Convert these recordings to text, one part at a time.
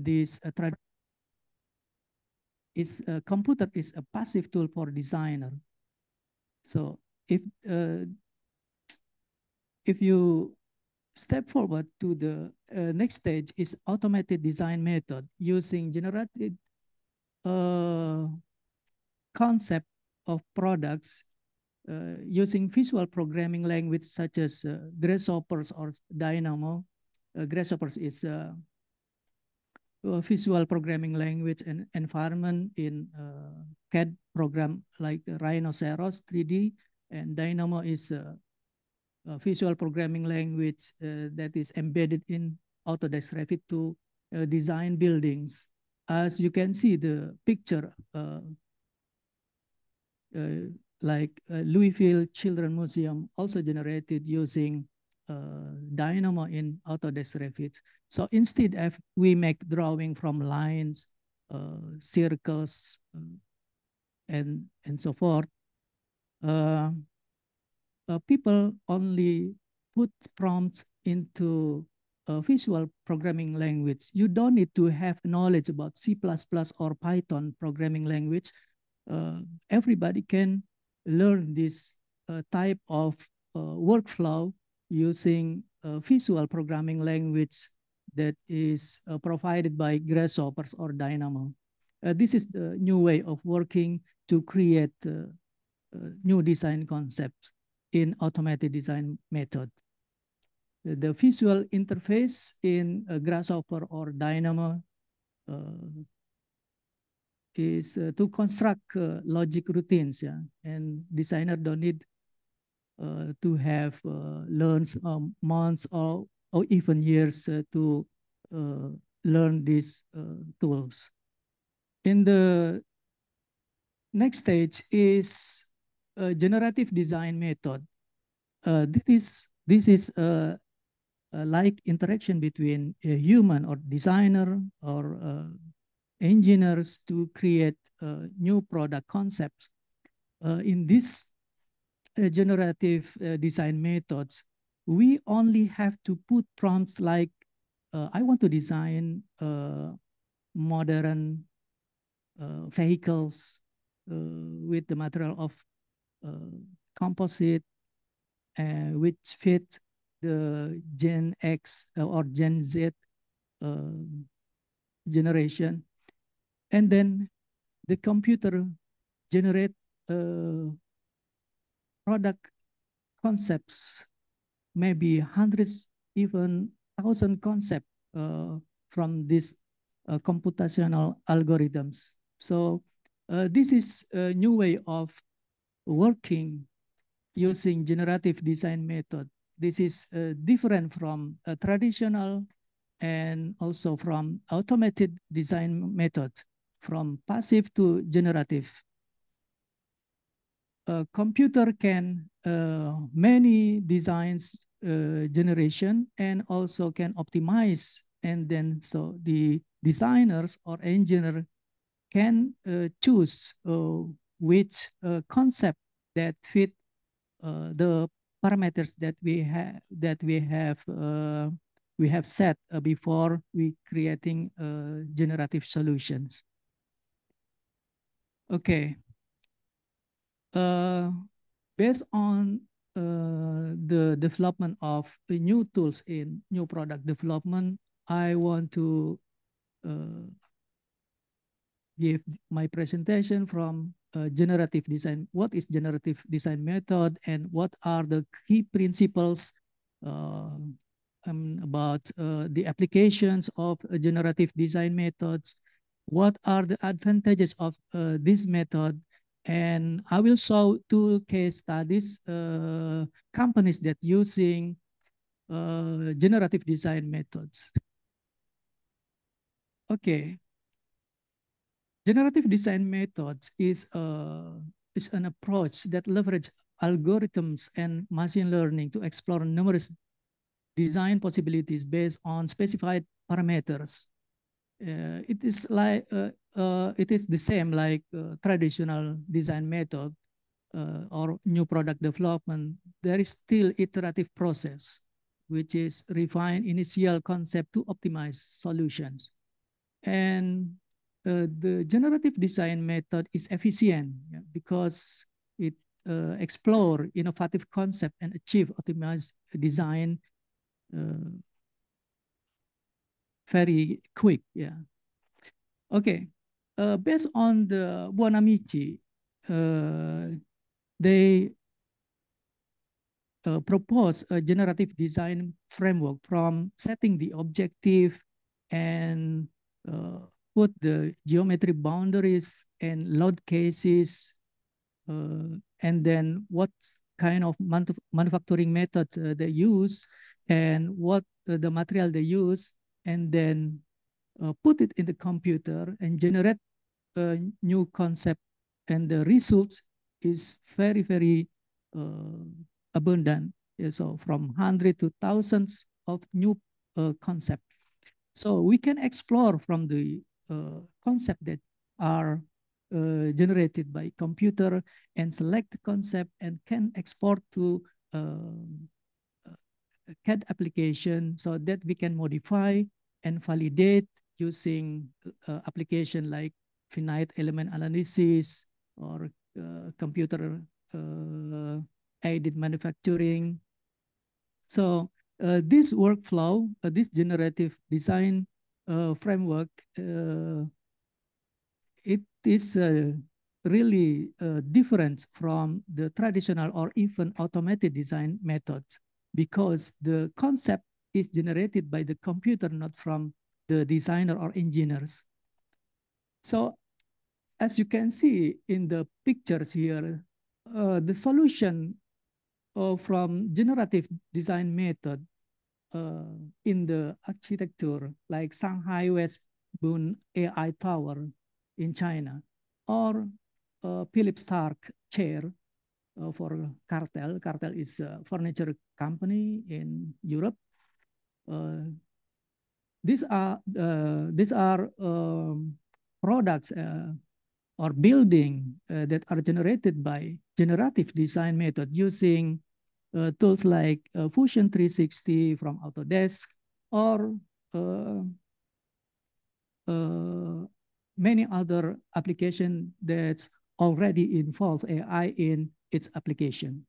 this computer is a passive tool for designer. So if you step forward to the next stage is automated design method using generated concept of products using visual programming language such as Grasshoppers or Dynamo. Grasshoppers is a visual programming language and environment in CAD program like Rhinoceros 3D, and Dynamo is a visual programming language that is embedded in Autodesk Revit to design buildings. As you can see the picture, like Louisville Children's Museum also generated using Dynamo in Autodesk Revit. So instead of we make drawing from lines, circles, and so forth, people only put prompts into a visual programming language. You don't need to have knowledge about C++ or Python programming language. Everybody can learn this type of workflow using a visual programming language that is provided by Grasshoppers or Dynamo. This is the new way of working to create new design concepts in automated design method. The visual interface in Grasshopper or Dynamo is to construct logic routines, yeah, and designer don't need to have learned months or even years to learn these tools. In the next stage is a generative design method. This is like interaction between a human or designer or engineers to create new product concepts. In this generative design methods, we only have to put prompts like, I want to design modern vehicles with the material of composite, which fit the Gen X or Gen Z generation. And then the computer generate product concepts, maybe hundreds, even 1,000 concepts from these computational algorithms. So this is a new way of working using generative design method. This is different from a traditional and also from automated design method, from passive to generative. A computer can many designs generation and also can optimize, and then so the designers or engineer can choose which concept that fit the parameters that we have set before we creating generative solutions. Okay. Based on the development of new tools in new product development, I want to give my presentation from generative design. What is generative design method and what are the key principles about the applications of generative design methods? What are the advantages of this method? And I will show two case studies, companies that using generative design methods. Okay. Generative design methods is an approach that leverages algorithms and machine learning to explore numerous design possibilities based on specified parameters. It is like it is the same like traditional design method or new product development. There is still iterative process, which is refine initial concept to optimize solutions. And the generative design method is efficient, because it explore innovative concept and achieve optimized design very quick. Yeah. Okay. Based on the Buonamici, they propose a generative design framework from setting the objective and put the geometry boundaries and load cases, and then what kind of manufacturing methods they use, and what the material they use, and then put it in the computer and generate a new concept, and the results is very, very abundant. Yeah, so from hundreds to thousands of new concepts. So we can explore from the concept that are generated by computer and select the concept and can export to CAD application so that we can modify and validate using application like finite element analysis or computer aided manufacturing. So this workflow, this generative design framework, it is really different from the traditional or even automated design methods, because the concept is generated by the computer, not from the designer or engineers. So as you can see in the pictures here, the solution from generative design method in the architecture, like Shanghai West Bund AI Tower in China, or Philip Stark chair for Cartel. Cartel is a furniture company in Europe. These are products or building that are generated by generative design method using tools like Fusion 360 from Autodesk, or many other applications that already involve AI in its application.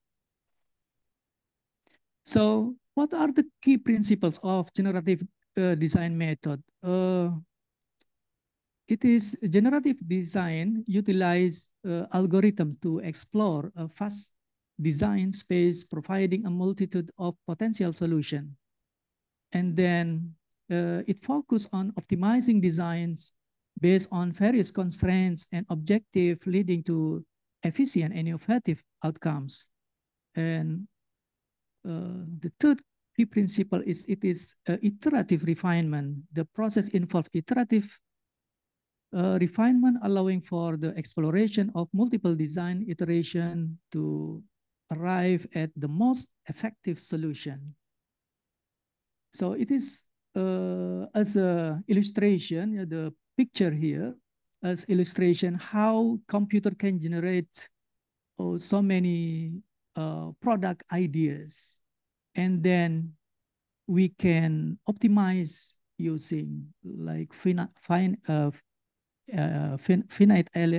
So what are the key principles of generative design method? It is generative design utilize algorithms to explore a vast design space, providing a multitude of potential solutions. And then it focuses on optimizing designs based on various constraints and objectives, leading to efficient and innovative outcomes. And the third key principle is it is iterative refinement. The process involves iterative refinement, allowing for the exploration of multiple design iteration to arrive at the most effective solution. So it is as a illustration, the picture here as illustration how computer can generate so many product ideas, and then we can optimize using like finite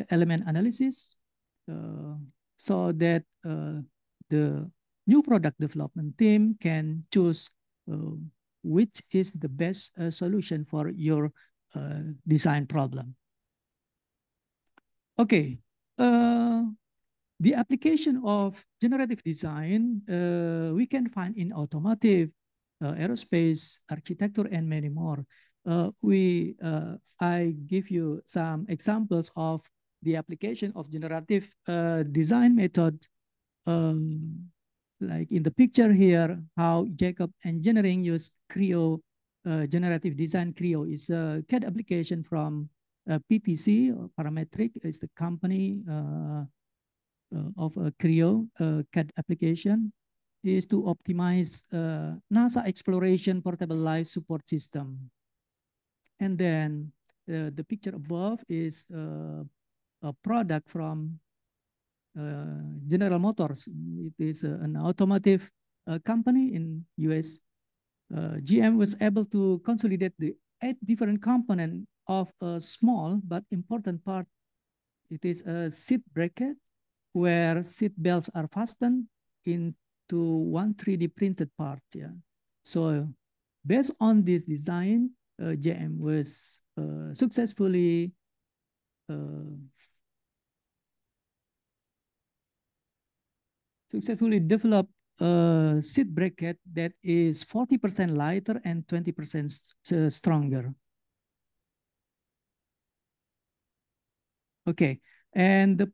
element analysis, so that the new product development team can choose which is the best solution for your design problem. Okay, the application of generative design we can find in automotive, aerospace, architecture, and many more. I give you some examples of the application of generative design method, like in the picture here, how Jacob Engineering use Creo, generative design. Creo is a CAD application from PTC, or Parametric is the company of Creo CAD application, is to optimize NASA exploration portable life support system. And then the picture above is a product from General Motors. It is an automotive company in US. GM was able to consolidate the 8 different components of a small but important part. It is a seat bracket where seat belts are fastened into one 3D printed part. Yeah. So based on this design, JM was uh, successfully developed a seat bracket that is 40% lighter and 20% stronger. Okay, and the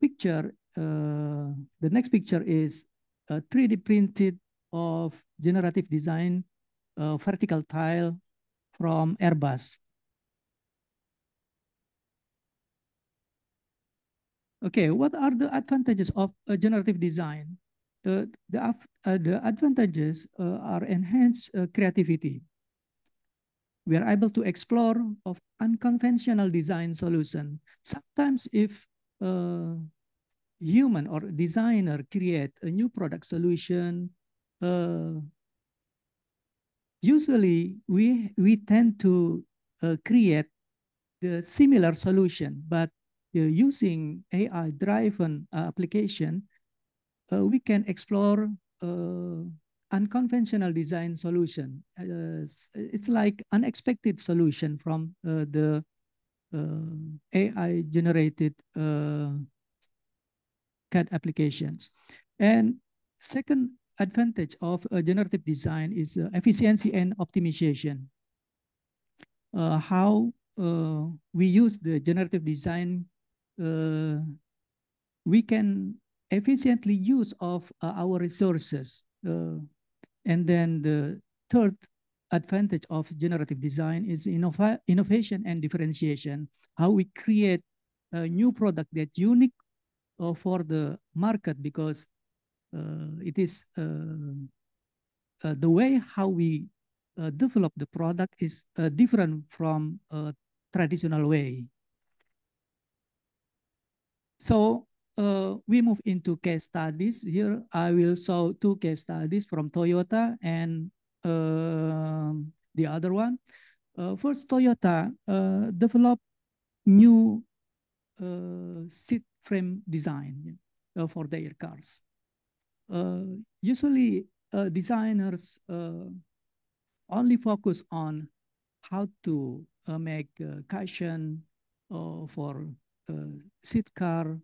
next picture is a 3D printed of generative design vertical tile from Airbus. Okay, what are the advantages of generative design? The advantages are enhanced creativity. We are able to explore of unconventional design solution. Sometimes if uh, human or designer create a new product solution, uh, usually we tend to create the similar solution, but using AI driven application, we can explore unconventional design solution. It's like unexpected solution from the AI generated CAD applications. And second advantage of generative design is efficiency and optimization. How we use the generative design, we can efficiently use of our resources. And then the third advantage of generative design is innovation and differentiation. How we create a new product that unique for the market, because it is the way how we develop the product is different from a traditional way. So we move into case studies. Here I will show two case studies from Toyota and the other one. First, Toyota developed new seat frame design for their cars. Usually designers only focus on how to make cushion for seat car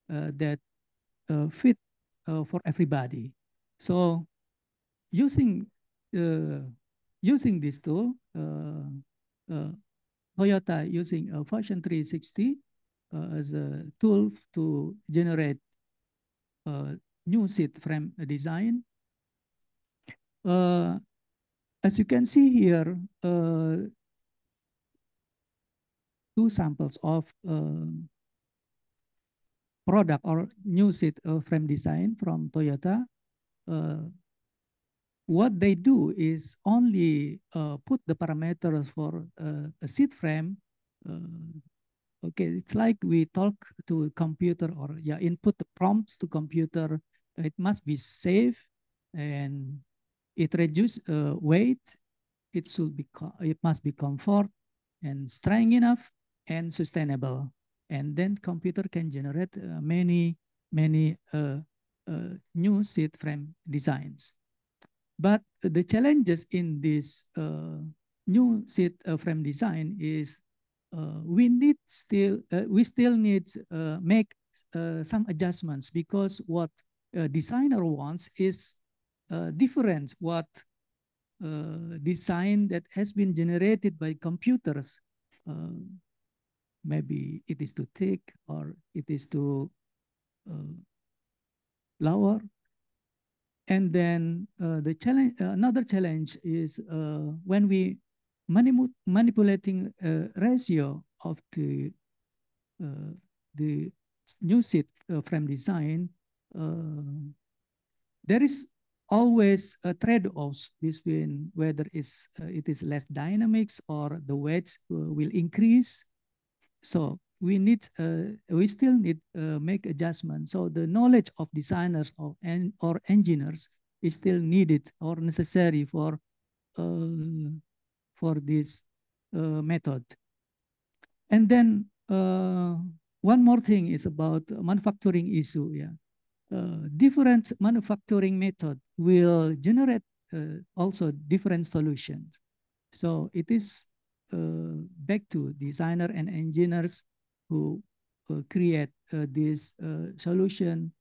that fit for everybody. So using using this tool, Toyota using a Fashion 360 as a tool to generate new seat frame design. As you can see here, two samples of product or new seat frame design from Toyota. What they do is only put the parameters for a seat frame. Okay, it's like we talk to a computer, or yeah, input the prompts to computer. It must be safe and it reduce weight. It must be comfort and strong enough and sustainable. And then computer can generate many new seat frame designs. But the challenges in this new seat frame design is we still need make some adjustments, because what a designer wants is different what design that has been generated by computers. Maybe it is too thick or it is too lower. And then the challenge, another challenge is when we manipulating ratio of the new seat frame design, there is always a trade-offs between whether it is less dynamics or the weights will increase. So we still need make adjustments. So the knowledge of designers or engineers is still needed or necessary for this method. And then one more thing is about manufacturing issue. Yeah, different manufacturing method will generate also different solutions. So it is back to designer and engineers who create this solution,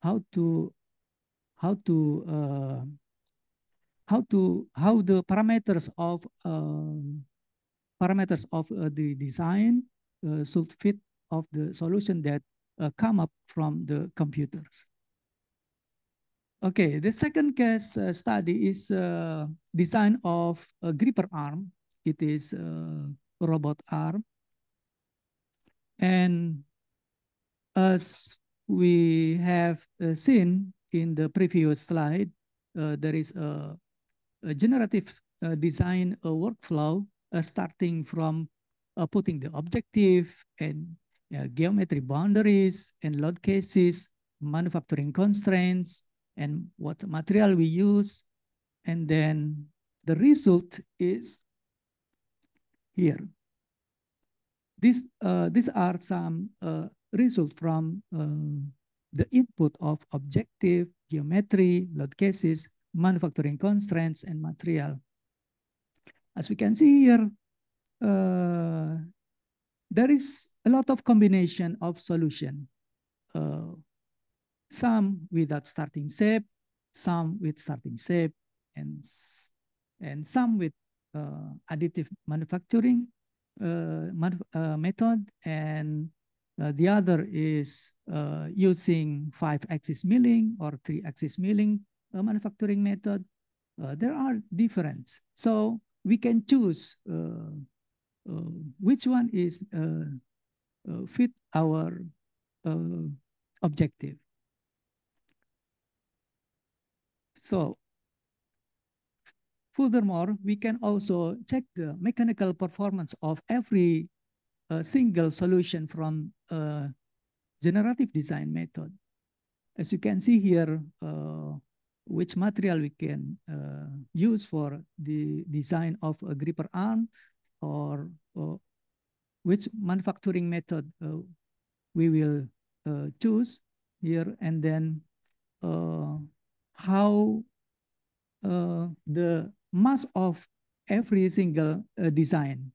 how to how to how the parameters of the design should fit of the solution that come up from the computers. Okay, the second case study is design of a gripper arm. It is a robot arm. And as we have seen in the previous slide, there is a generative design workflow starting from putting the objective and geometry boundaries and load cases, manufacturing constraints, and what material we use. And then the result is here. These are some results from the input of objective, geometry, load cases, manufacturing constraints, and material. As we can see here, there is a lot of combination of solution. Some without starting shape, some with starting shape, and some with additive manufacturing method, and the other is using 5-axis milling or 3-axis milling manufacturing method. There are different, so we can choose which one is fit our objective. So furthermore, we can also check the mechanical performance of every single solution from a generative design method. As you can see here, which material we can use for the design of a gripper arm, or which manufacturing method we will choose here, and then how the mass of every single design.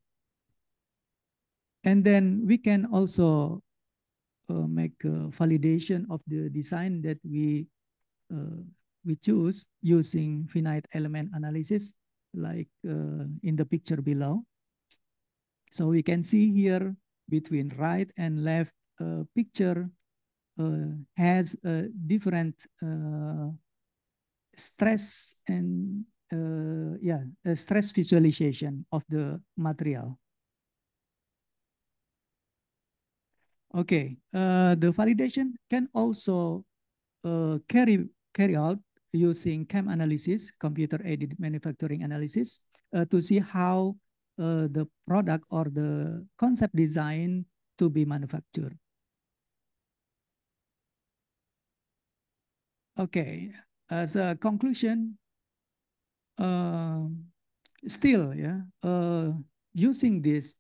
And then we can also make a validation of the design that we choose using finite element analysis, like in the picture below. So we can see here between right and left picture has a different stress and stress visualization of the material. Okay, the validation can also carry out using CAM analysis, computer-aided manufacturing analysis, to see how the product or the concept design to be manufactured. Okay, as a conclusion, still, using this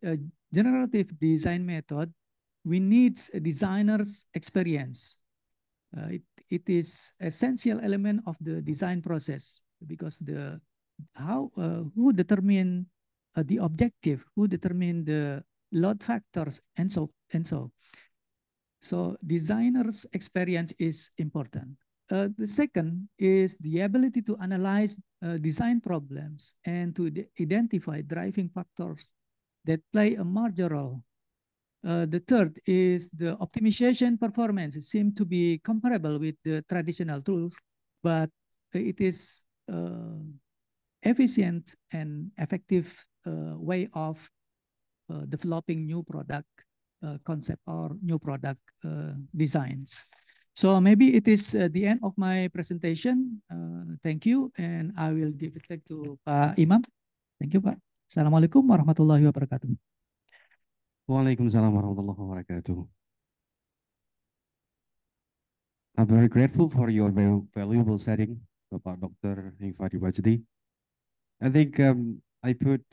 generative design method, we need a designer's experience. It is essential element of the design process, because who determine the objective, who determine the load factors, and so. So designer's experience is important. The second is the ability to analyze design problems and to identify driving factors that play a major role. The third is the optimization performance. It seems to be comparable with the traditional tools, but it is efficient and effective way of developing new product concept or new product designs. So maybe it is the end of my presentation. Thank you, and I will give it back to Pak Imam. Thank you, Pak. Assalamualaikum warahmatullahi wabarakatuh. Waalaikumsalam warahmatullahi wabarakatuh. I'm very grateful for your very valuable setting, Bapak Dr. Hifadi Wajdi. I think I put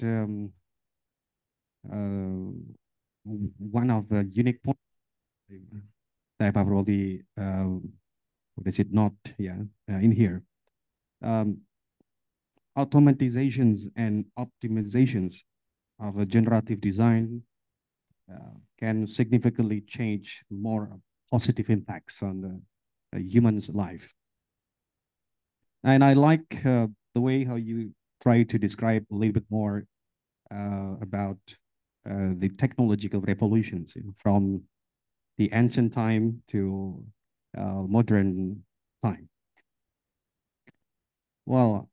one of the unique points that I've already, what is it not, yeah, in here. Um, Automatizations and optimizations of a generative design can significantly change more positive impacts on the human's life. And I like the way how you try to describe a little bit more about the technological revolutions, you know, from the ancient time to modern time. Well,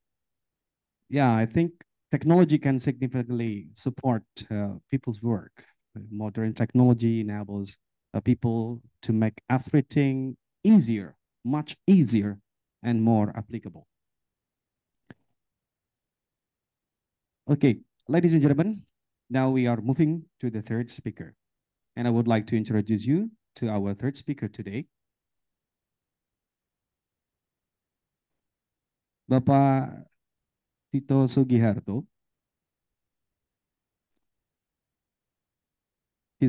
yeah, I think technology can significantly support people's work. Modern technology enables people to make everything easier, much easier, and more applicable. Okay, ladies and gentlemen, now we are moving to the third speaker. And I would like to introduce you to our third speaker today, Bapak Tito Sugiharto. He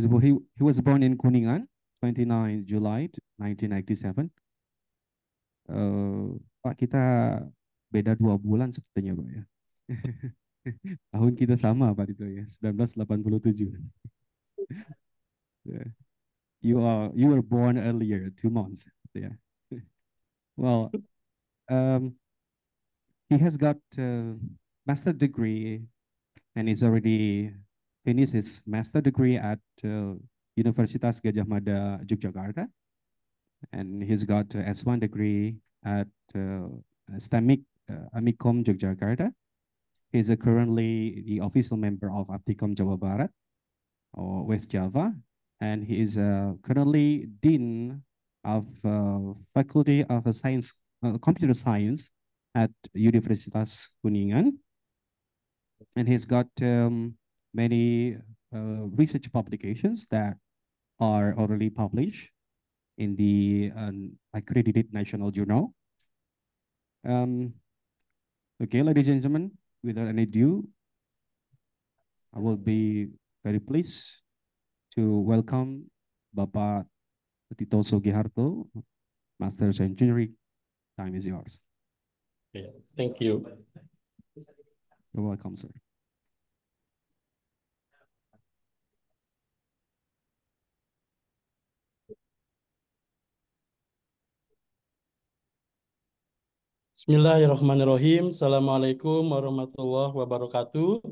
was born in Kuningan, 29 July 1997. Pak, kita beda 2 bulan sepertinya, Pak ya. Tahun kita sama, Pak Tito ya, 1987. Yeah. You were born earlier, 2 months. Yeah. Well, he has got a master degree and he's already finished his master degree at Universitas Gadjah Mada, Yogyakarta. And he's got a S1 degree at STEMIC, Amikom, Yogyakarta. He's currently the official member of Aptikom Jawa Barat, or West Java. And he is currently Dean of Faculty of Science, Computer Science at Universitas Kuningan. And he's got many research publications that are already published in the accredited national journal. Okay, ladies and gentlemen, without any ado, I will be very pleased to welcome Bapak Tito Sugiharto, Master's Engineering. Time is yours. Yeah, thank you. You're welcome, sir. Bismillahirrahmanirrahim. Assalamualaikum warahmatullahi wabarakatuh.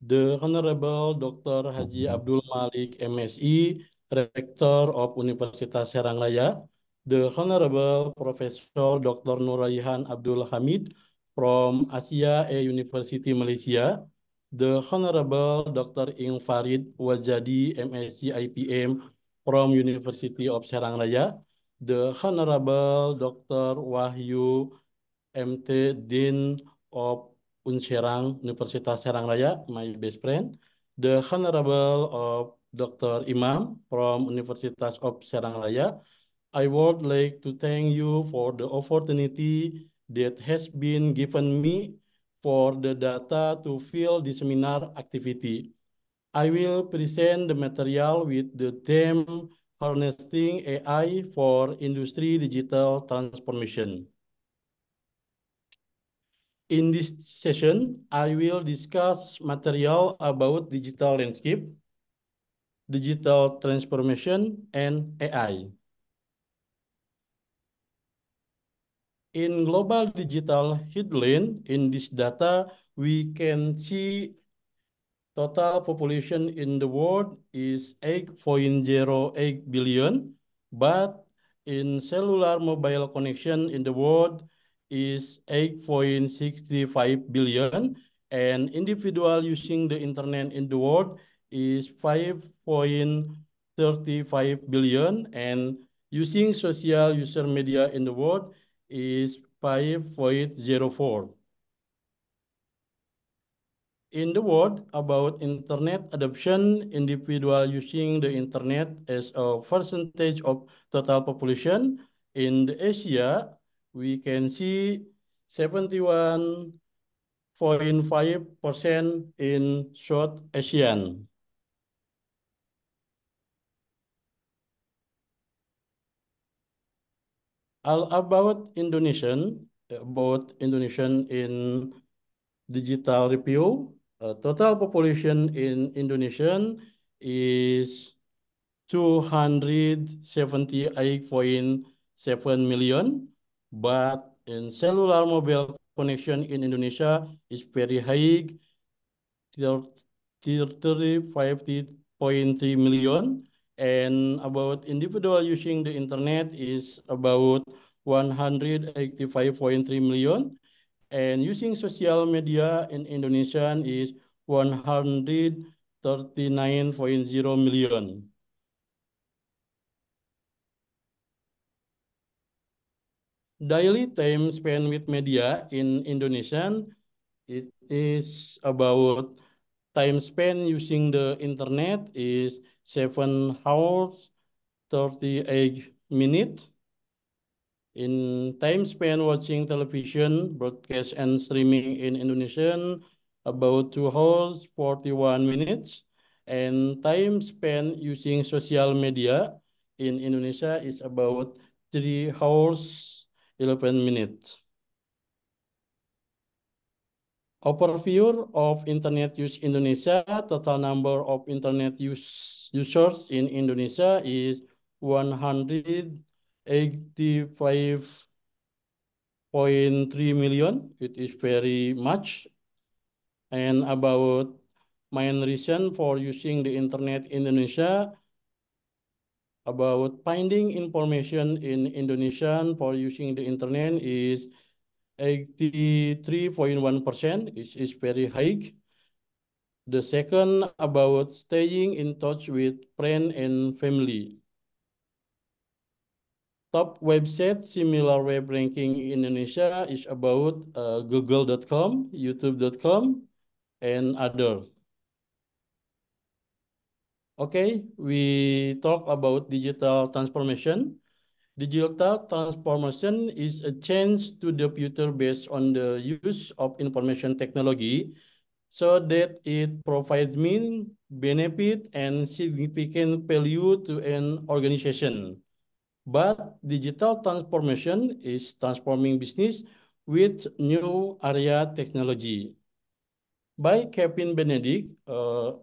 The Honorable Dr. Haji Abdul Malik, MSI, Rector of Universitas Serang Raya. The Honorable Professor Dr. Nuraihan Abdul Hamid from Asia A University, Malaysia. The Honorable Dr. Ing Farid Wajadi, MSc IPM from University of Serang Raya. The Honorable Dr. Wahyu MT Dean of Unserang, Universitas Serang Raya, my best friend. The Honorable of Dr. Imam from Universitas of Serang Raya. I would like to thank you for the opportunity that has been given me for the data to fill the seminar activity. I will present the material with the theme Harnessing AI for Industry Digital Transformation. In this session, I will discuss material about digital landscape, digital transformation, and AI. In global digital headline, in this data, we can see total population in the world is 8.08 billion, but in cellular mobile connection in the world is 8.65 billion, and individual using the internet in the world is 5.35 billion, and using social user media in the world is 5.04. In the world about internet adoption, individual using the internet as a percentage of total population. In the Asia, we can see 71.5% in South Asian. About Indonesian in digital review, total population in Indonesia is 278.7 million, but in cellular mobile connection in Indonesia is very high, 35.3 million, and about individual using the internet is about 185.3 million, and using social media in Indonesia is 139.0 million. Daily time spent with media in Indonesia, it is about time spent using the internet is 7 hours 38 minutes. In time spent watching television, broadcast and streaming in Indonesia, about 2 hours 41 minutes. And time spent using social media in Indonesia is about 3 hours 11 minutes. Overview of internet use Indonesia. Total number of internet users in Indonesia is 185.3 million. It is very much. And about main reason for using the internet in Indonesia, about finding information in Indonesian for using the internet is 83.1%, is very high. The second about staying in touch with friends and family. Top website similar web ranking in Indonesia is about google.com, youtube.com, and other. Okay, we talk about digital transformation. Digital transformation is a change to the future based on the use of information technology so that it provides mean, benefit, and significant value to an organization. But digital transformation is transforming business with new area technology. By Kevin Benedict, a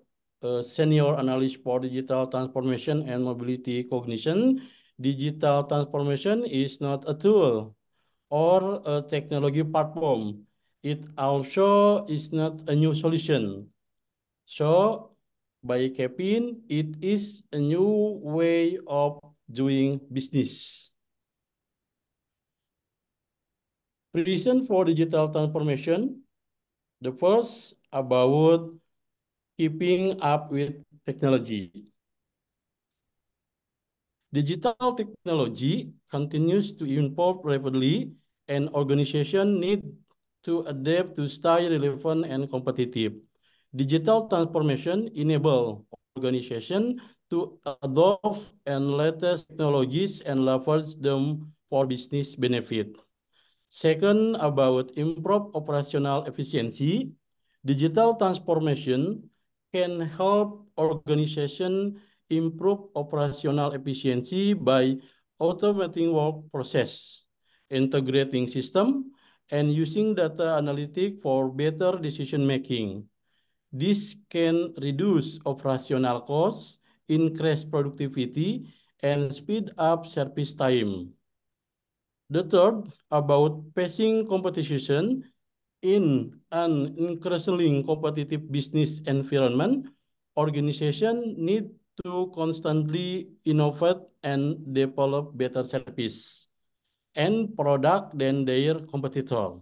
senior analyst for digital transformation and mobility cognition, digital transformation is not a tool or a technology platform. It also is not a new solution. So, by Kevin, it is a new way of doing business. Reason for digital transformation. The first about keeping up with technology. Digital technology continues to evolve rapidly and organizations need to adapt to stay relevant and competitive. Digital transformation enable organizations to adopt and latest technologies and leverage them for business benefit. Second, about improve operational efficiency. Digital transformation can help organization improve operational efficiency by automating work process, integrating system, and using data analytics for better decision making. This can reduce operational costs, increase productivity, and speed up service time. The third, about facing competition in an increasingly competitive business environment, organizations need to constantly innovate and develop better service and product than their competitor.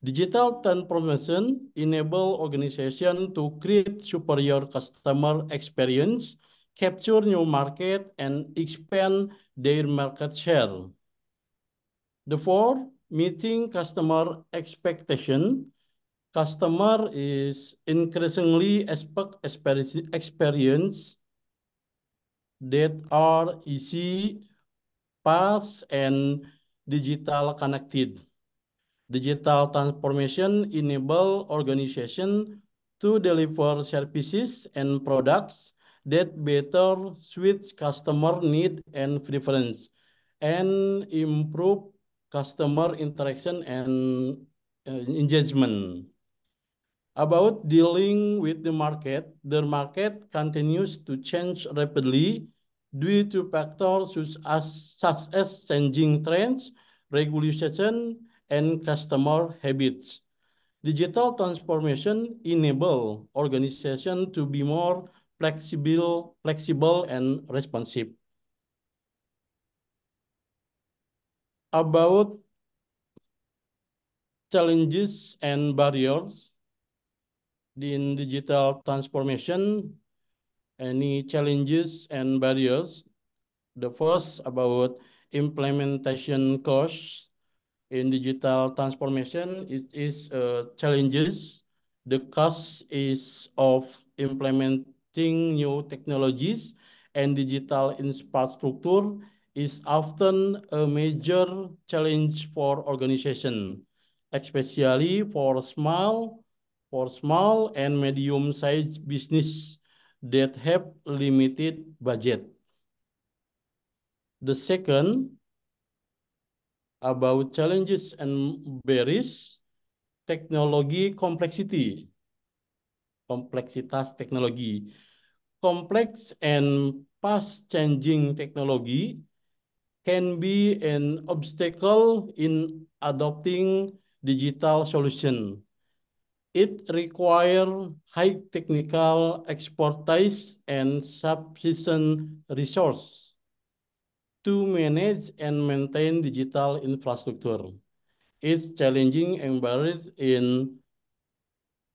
Digital transformation enable organizations to create superior customer experience, capture new market, and expand their market share. The fourth, meeting customer expectation. Customer is increasingly expect experience that are easy, fast, and digital connected. Digital transformation enable organization to deliver services and products that better suit customer need and preference and improve customer interaction and engagement. About dealing with the market continues to change rapidly due to factors such as changing trends, regulation, and customer habits. Digital transformation enable organization to be more flexible and responsive. About challenges and barriers in digital transformation, any challenges and barriers? The first about implementation costs in digital transformation is challenges. The cost is of implementing new technologies and digital infrastructure is often a major challenge for organization, especially for small and medium-sized business that have limited budget. The second, about challenges and barriers, teknologi complexity, kompleksitas teknologi. Complex and fast-changing technology can be an obstacle in adopting digital solution. It requires high technical expertise and sufficient resource to manage and maintain digital infrastructure. It's challenging and varied in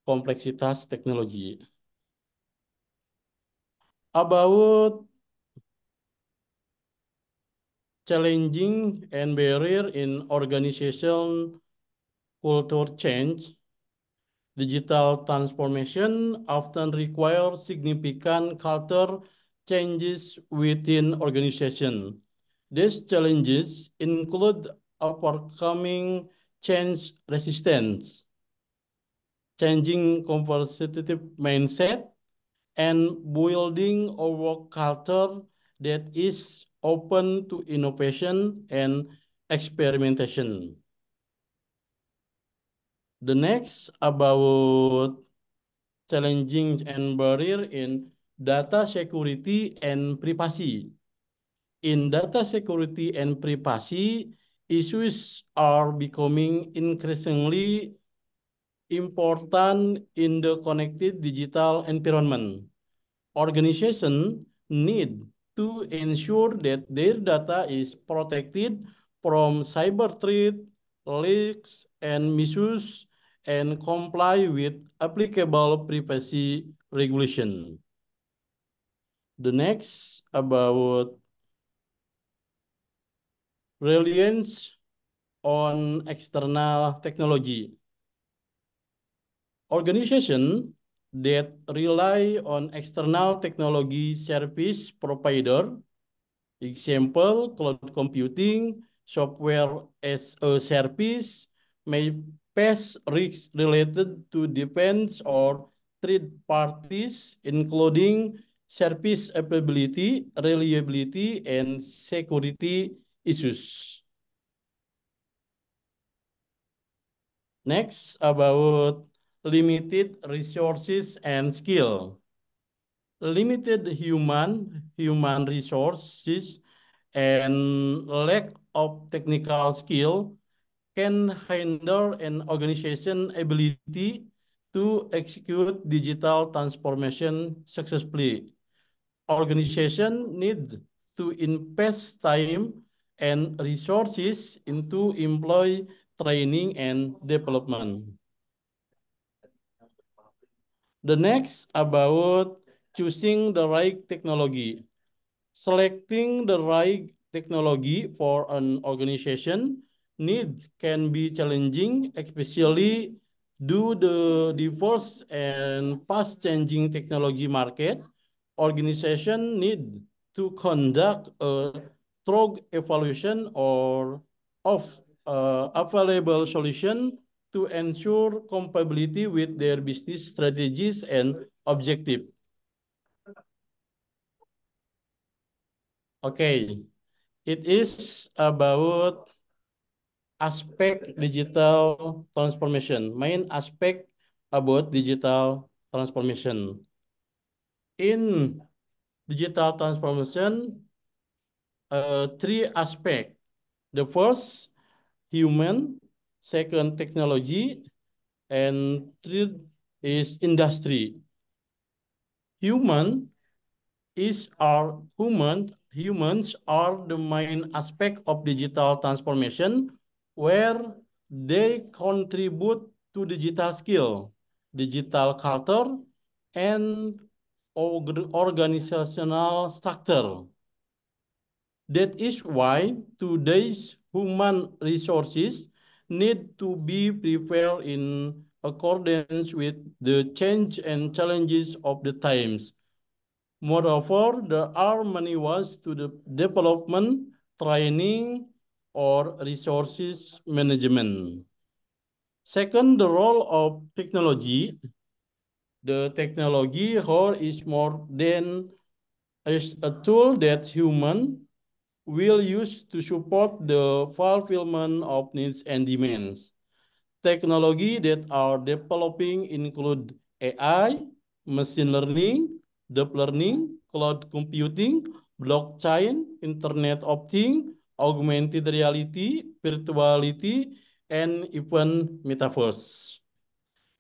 kompleksitas teknologi. About challenging and barrier in organization culture change, digital transformation often requires significant culture changes within organization. These challenges include overcoming change resistance, changing competitive mindset, and building a work culture that is open to innovation and experimentation. The next about challenging and barrier in data security and privacy. In data security and privacy, issues are becoming increasingly important in the connected digital environment. Organizations need to ensure that their data is protected from cyber threat, leaks, and misuse, and comply with applicable privacy regulation. The next about reliance on external technology. Organizations that rely on external technology service provider, example, cloud computing, software as a service, may face risks related to defense or third parties, including service availability, reliability, and security issues. Next, about limited resources and skill. Limited human resources and lack of technical skill can hinder an organization's ability to execute digital transformation successfully. Organizations need to invest time and resources into employee training and development. The next about choosing the right technology. Selecting the right technology for an organization needs can be challenging, especially due to the diverse and fast-changing technology market. Organization need to conduct a thorough evaluation of available solution to ensure compatibility with their business strategies and objectives. Okay, It is about aspect digital transformation, main aspect about digital transformation. In digital transformation, three aspects. The first, human, second, technology, and third is industry. Human humans are the main aspect of digital transformation where they contribute to digital skill, digital culture, and organizational structure. That is why today's human resources need to be prepared in accordance with the change and challenges of the times. Moreover, there are many ways to the development, training, or resources management. Second, the role of technology. The technology role is more than a tool that human will use to support the fulfillment of needs and demands. Technology that are developing include AI, machine learning, deep learning, cloud computing, blockchain, Internet of Things, augmented reality, virtuality, and even metaverse.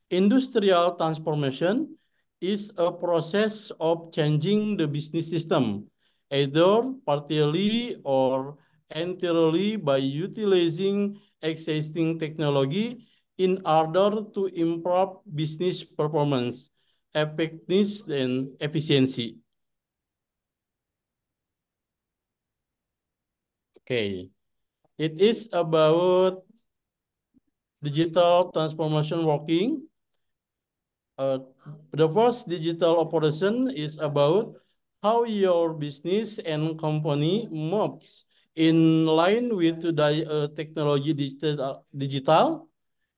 Industrial transformation is a process of changing the business system, either partially or entirely by utilizing existing technology in order to improve business performance, effectiveness, and efficiency. Okay, it is about digital transformation working. The first digital operation is about how your business and company moves in line with the technology digital,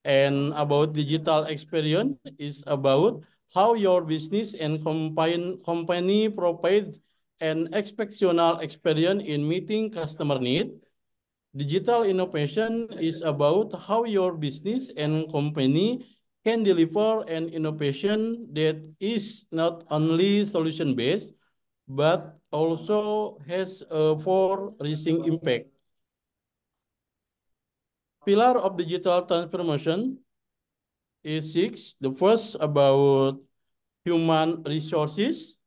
and about digital experience is about how your business and company provide an exceptional experience in meeting customer need. Digital innovation is about how your business and company can deliver an innovation that is not only solution-based, but also has a far-reaching impact. Pillar of digital transformation is six. The first about human resources.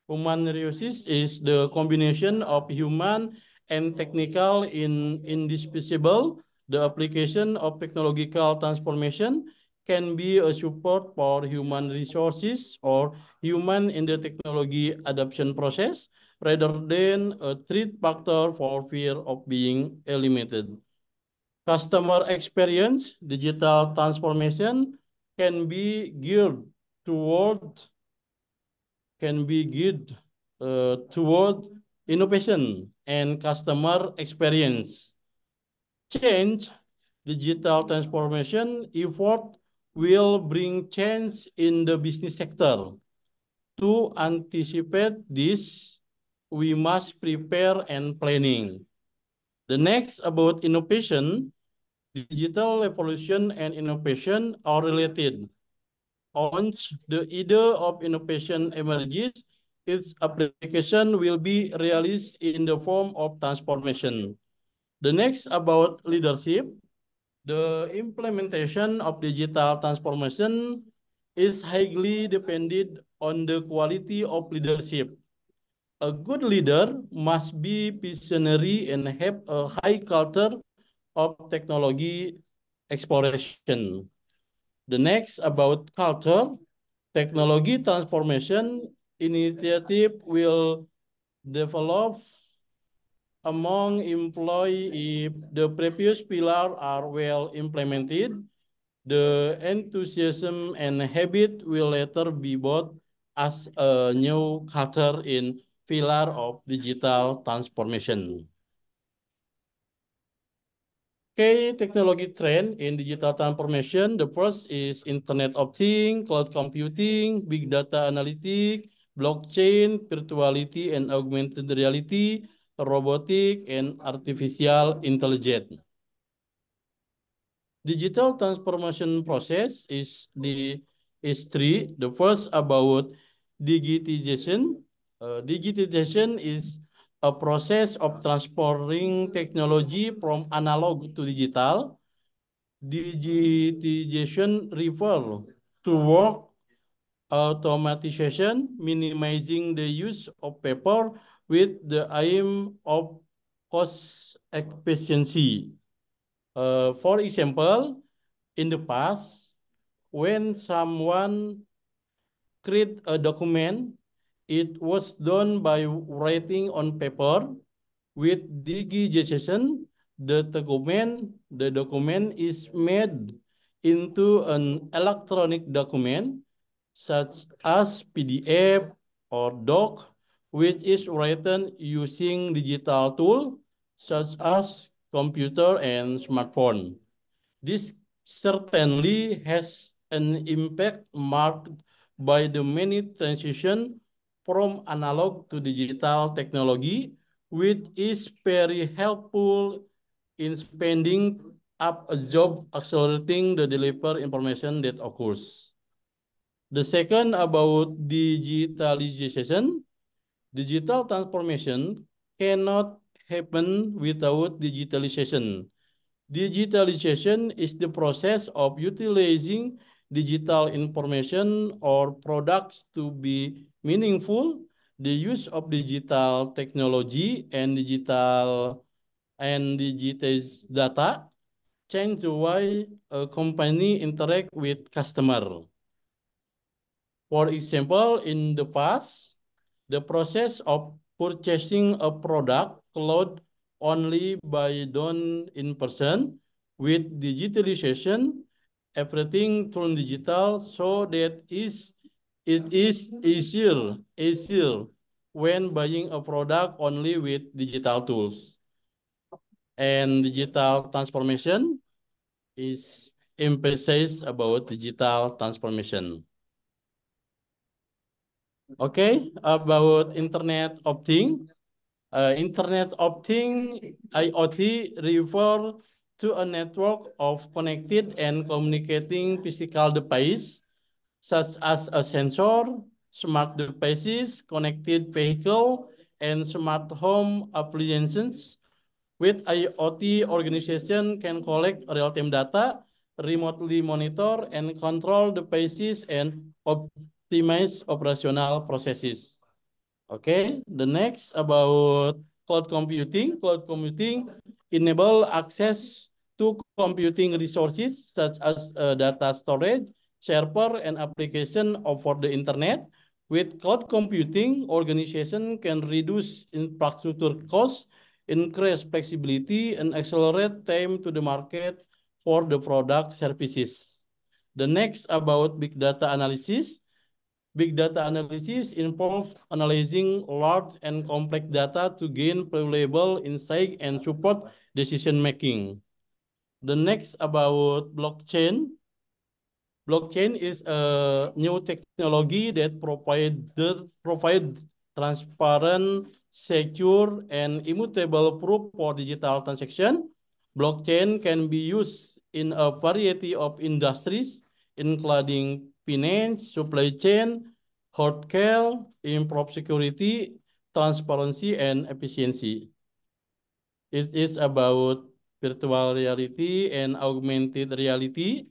Human resources is the combination of human and technical in indispensable. The application of technological transformation can be a support for human resources or human in the technology adoption process rather than a threat factor for fear of being eliminated. Customer experience, digital transformation can be geared toward toward innovation and customer experience. Change, digital transformation effort will bring change in the business sector. To anticipate this, we must prepare and planning. The next about innovation, digital evolution and innovation are related. Once the idea of innovation emerges, its application will be realized in the form of transformation. The next about leadership. The implementation of digital transformation is highly dependent on the quality of leadership. A good leader must be visionary and have a high culture of technology exploration. The next about culture, technology transformation initiative will develop among employees if the previous pillars are well implemented. The enthusiasm and habit will later be bought as a new culture in pillar of digital transformation. Okay, technology trend in digital transformation. The first is Internet of Things, cloud computing, big data analytics, blockchain, virtuality, and augmented reality, robotic, and artificial intelligence. Digital transformation process is three. The first about digitization. Digitization is a process of transferring technology from analog to digital. Digitization refers to work automatization, minimizing the use of paper with the aim of cost efficiency. For example, in the past, when someone create a document, it was done by writing on paper. With digitization, the document is made into an electronic document such as PDF or doc, which is written using digital tool such as computer and smartphone. This certainly has an impact marked by the many transition from analog to digital technology, which is very helpful in spending up a job accelerating the deliver information that occurs. The second about digitalization, digital transformation cannot happen without digitalization. Digitalization is the process of utilizing digital information or products to be meaningful. The use of digital technology and digitized data change the way a company interact with customer. For example, in the past, the process of purchasing a product cloud only by done in person. With digitalization, everything through digital, so that it is easier when buying a product only with digital tools. And digital transformation is emphasized about digital transformation. Okay, about Internet of Things. Internet of Things, IoT, refer to a network of connected and communicating physical devices, such as a sensor, smart devices, connected vehicle, and smart home appliances. With IoT, organization can collect real-time data, remotely monitor and control devices, and optimize operational processes. Okay, the next about cloud computing. Cloud computing enable access to computing resources such as data storage, server, and application over the internet. With cloud computing, organization can reduce infrastructure costs, increase flexibility, and accelerate time to the market for the product services. The next about big data analysis. Big data analysis involves analyzing large and complex data to gain valuable insight and support decision making. The next about blockchain. Blockchain is a new technology that provide transparent, secure, and immutable proof for digital transaction. Blockchain can be used in a variety of industries, including finance, supply chain, healthcare, improve security, transparency, and efficiency. It is about virtual reality and augmented reality.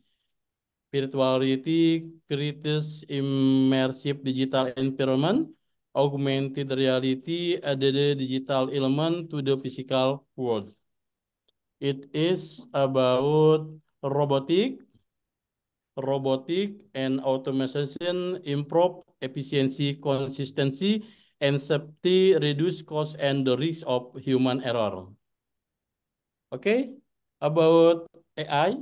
Virtual reality creates immersive digital environment. Augmented reality added digital element to the physical world. It is about robotic and automation improve efficiency, consistency, and safety, reduce cost and the risk of human error. Okay, about AI.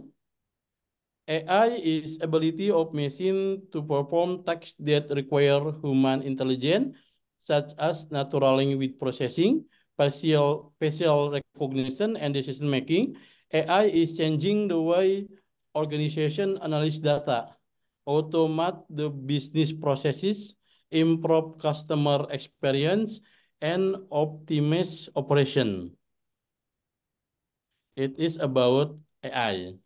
AI is ability of machine to perform tasks that require human intelligence, such as natural language processing, facial recognition, and decision making. AI is changing the way organization analyze data, automate the business processes, improve customer experience, and optimize operation. It is about AI.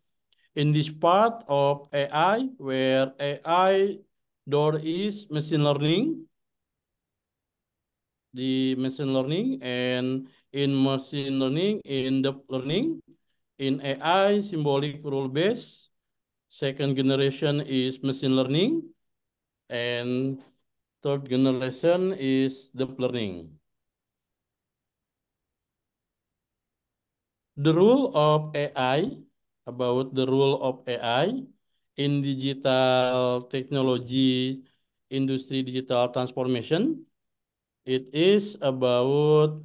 In this part of AI, where AI door is machine learning, the machine learning, and in machine learning, in deep learning, in AI, symbolic rule based. Second generation is machine learning, and third generation is deep learning. The rule of AI, about the rule of AI in digital technology, industry digital transformation, it is about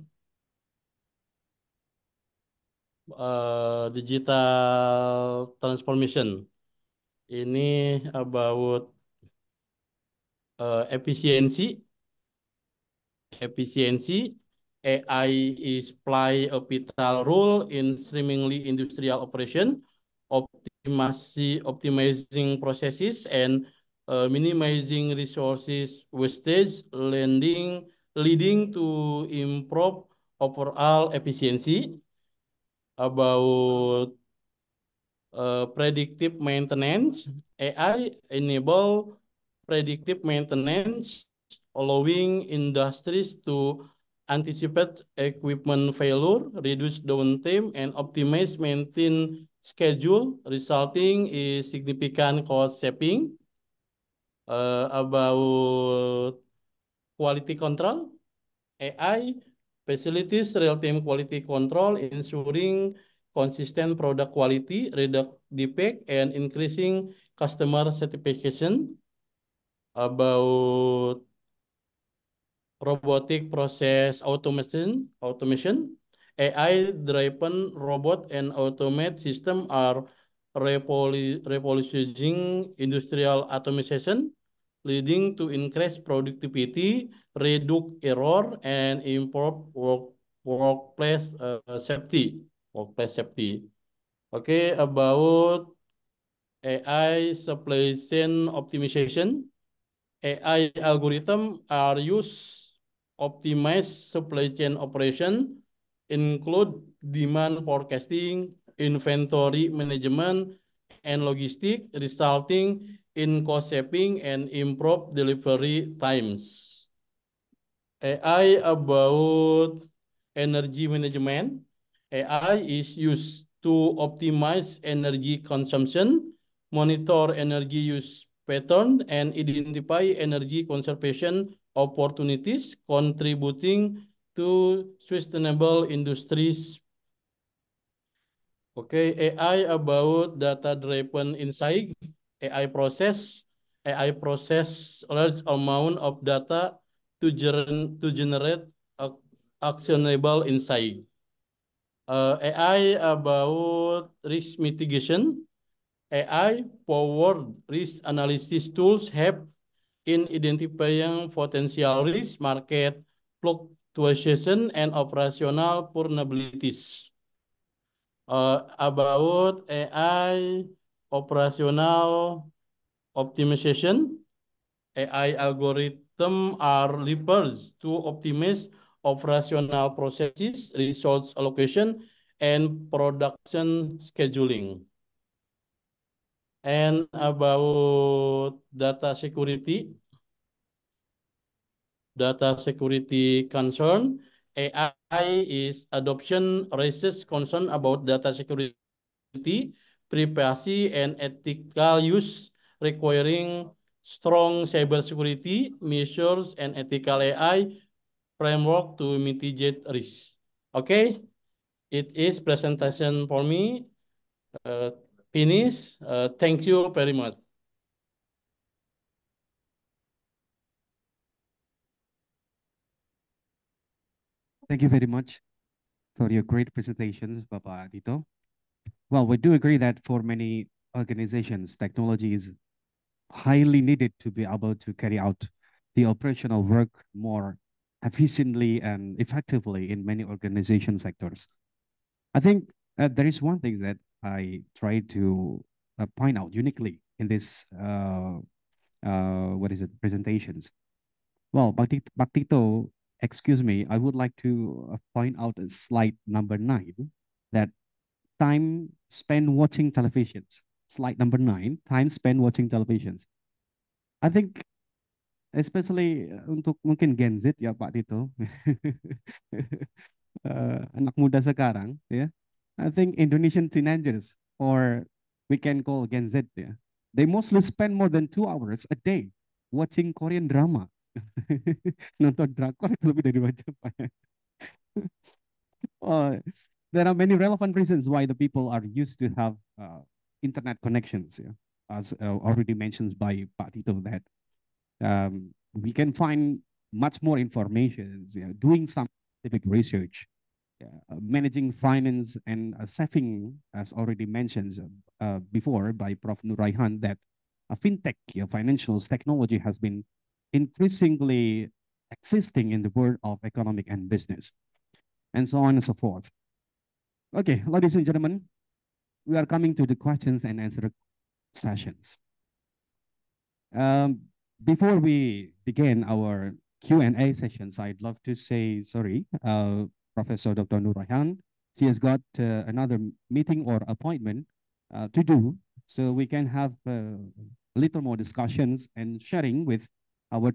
digital transformation. Ini about efficiency. AI is play a vital role in streamlining industrial operation, optimizing processes, and minimizing resources wastage, leading to improve overall efficiency. About predictive maintenance, AI enable predictive maintenance, allowing industries to anticipate equipment failure, reduce downtime, and optimize maintenance schedule, resulting in significant cost saving. About quality control, AI facilities real-time quality control, ensuring consistent product quality, reduce defect, and increasing customer satisfaction. About robotic process automation, AI-driven robot and automate system are revolutionizing industrial automation, leading to increased productivity, reduce error, and improve workplace safety. Workplace safety. Okay, about AI supply chain optimization. AI algorithm are used optimize supply chain operation, include demand forecasting, inventory management, and logistic, resulting in cost saving and improved delivery times. AI about energy management. AI is used to optimize energy consumption, monitor energy use pattern, and identify energy conservation opportunities, contributing to sustainable industries. Okay, AI about data-driven insight. AI process AI process large amount of data to generate actionable insight. AI about risk mitigation. AI powered risk analysis tools help in identifying potential risk, market fluctuation, and operational vulnerabilities. About AI operational optimization, AI algorithm are leveraged to optimize operational processes, resource allocation, and production scheduling. And about data security concern, AI is adoption raises concern about data security, privacy, and ethical use, requiring strong cybersecurity measures and ethical AI framework to mitigate risk. Okay, it is presentation for me. Finish. Thank you very much. Thank you very much for your great presentations, Bapak Dito. Well, we do agree that for many organizations, technology is highly needed to be able to carry out the operational work more efficiently and effectively in many organization sectors. I think there is one thing that I try to point out uniquely in this presentations. Well, Pak Tito excuse me, I would like to point out slide number 9, that time spent watching televisions. Slide number 9, time spent watching televisions. I think especially untuk mungkin Gen Z ya Pak Tito, anak muda sekarang ya. I think Indonesian teenagers, or we can call Gen Z ya, they mostly spend more than 2 hours a day watching Korean drama. Nonton drakor itu lebih dari 2 jam Pak. There are many relevant reasons why the people are used to have internet connections. Yeah? As already mentioned by Pak Tito, that we can find much more information, doing some specific research, managing finance and saving, as already mentioned before by Prof. Nuraihan, that fintech, financial technology has been increasingly existing in the world of economic and business, and so on and so forth. Okay, ladies and gentlemen, we are coming to the questions and answer sessions. Before we begin our Q&A sessions, I'd love to say sorry, Professor Dr. Nuraihan. She has got another meeting or appointment to do, so we can have a little more discussions and sharing with our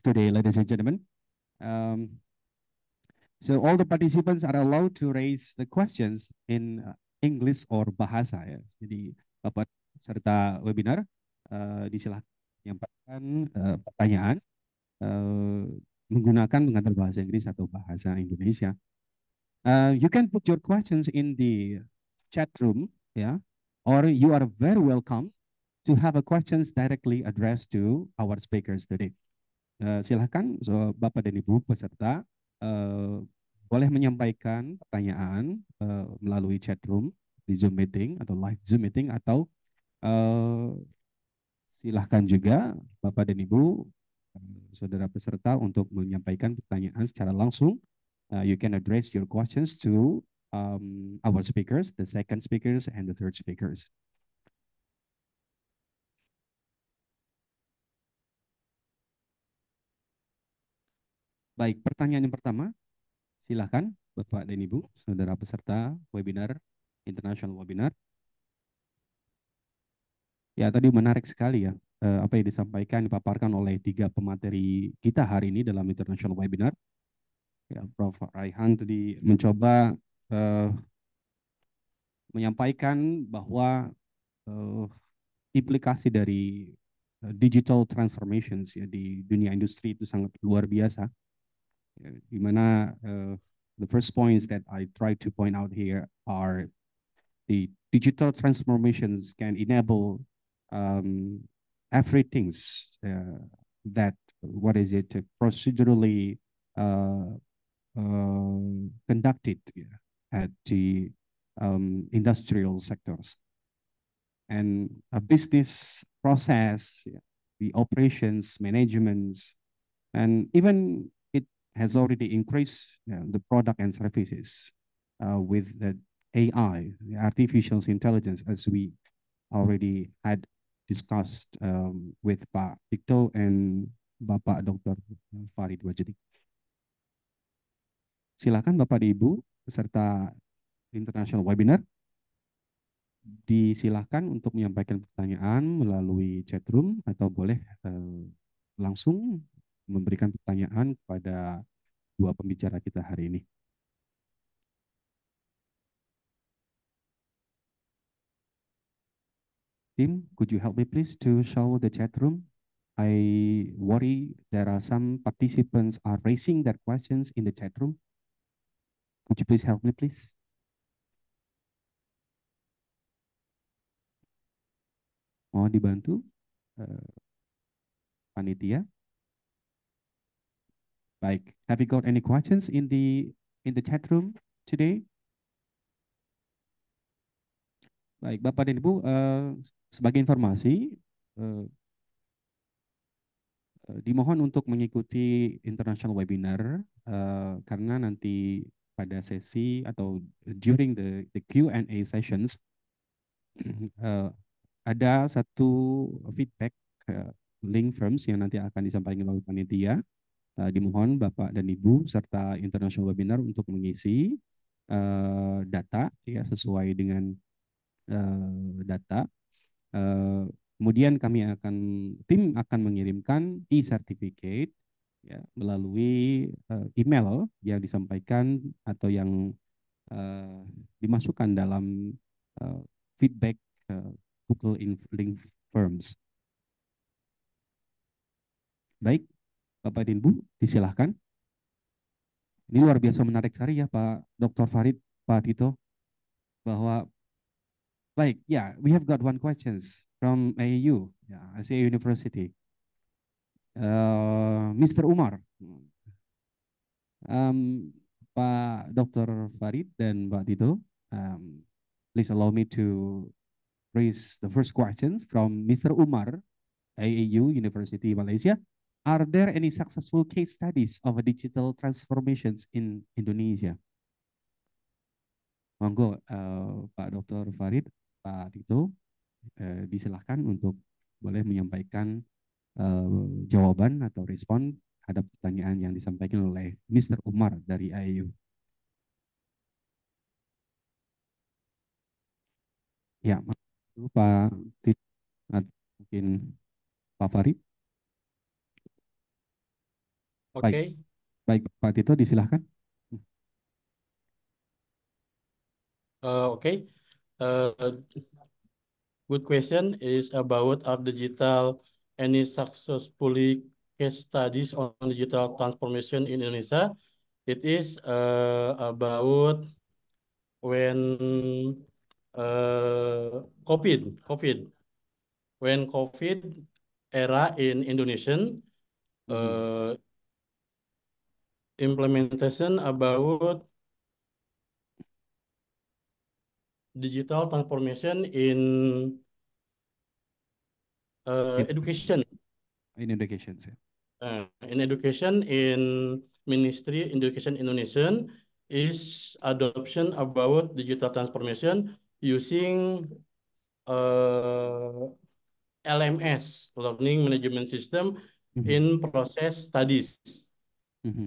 today, ladies and gentlemen. So all the participants are allowed to raise the questions in English or bahasa ya. Jadi Bapak serta webinar disilahkan menyampaikan pertanyaan menggunakan pengantar bahasa Inggris atau bahasa Indonesia. You can put your questions in the chat room, ya, or you are very welcome to have a questions directly addressed to our speakers today. Silahkan Bapak dan Ibu peserta boleh menyampaikan pertanyaan melalui chat room di Zoom meeting atau live Zoom meeting, atau silahkan juga Bapak dan Ibu saudara peserta untuk menyampaikan pertanyaan secara langsung. You can address your questions to our speakers, the second speakers and the third speakers. Baik, pertanyaan yang pertama, silakan Bapak dan Ibu, saudara peserta webinar, international webinar. Ya, tadi menarik sekali ya, apa yang disampaikan, dipaparkan oleh 3 pemateri kita hari ini dalam international webinar. Ya, Prof. Raihan tadi mencoba menyampaikan bahwa implikasi dari digital transformations ya di dunia industri itu sangat luar biasa. Di mana the first points that I try to point out here are the digital transformations can enable everything that procedurally conducted at the industrial sectors, and a business process, the operations management, and even has already increased the product and services with the AI, the artificial intelligence, as we already had discussed with Pak Tito and Bapak Dr. Farid Wajdi. Silakan Bapak dan Ibu peserta international webinar, disilahkan untuk menyampaikan pertanyaan melalui chat room atau boleh langsung memberikan pertanyaan kepada 2 pembicara kita hari ini. Tim, could you help me please to show the chat room? I worry there are some participants are raising their questions in the chat room. Could you please help me please? Mau dibantu panitia? Baik, have you got any questions in the chat room today? Baik, Bapak dan Ibu, sebagai informasi, dimohon untuk mengikuti international webinar karena nanti pada sesi atau during the Q&A sessions ada satu feedback link firms yang nanti akan disampaikan oleh panitia. Dimohon Bapak dan Ibu serta international webinar untuk mengisi data ya sesuai dengan data. Kemudian tim akan mengirimkan e-certificate ya, melalui email yang disampaikan atau yang dimasukkan dalam feedback Google Link Forms. Baik, Bapak dan Ibu, disilahkan. Ini luar biasa menarik sekali ya Pak Dr. Farid, Pak Tito, bahwa baik, ya, we have got one questions from AU, Asia University. Mr. Umar, Pak Dr. Farid dan Pak Tito, please allow me to raise the first questions from Mr. Umar, AAU University Malaysia. Are there any successful case studies of digital transformations in Indonesia? Monggo, Pak Dr. Farid, Pak Tito, disilahkan untuk boleh menyampaikan jawaban atau respon terhadap pertanyaan yang disampaikan oleh Mr. Umar dari AAU. Ya, Pak Tito, mungkin Pak Farid. Oke. Baik, baik Pak Tito, disilahkan. Okay. Good question is about our digital, any successfully case studies on digital transformation in Indonesia. It is about when when COVID era in Indonesian, implementation about digital transformation in education. In education, In education, in Ministry Education Indonesian is adoption about digital transformation using LMS, Learning Management System, in process studies.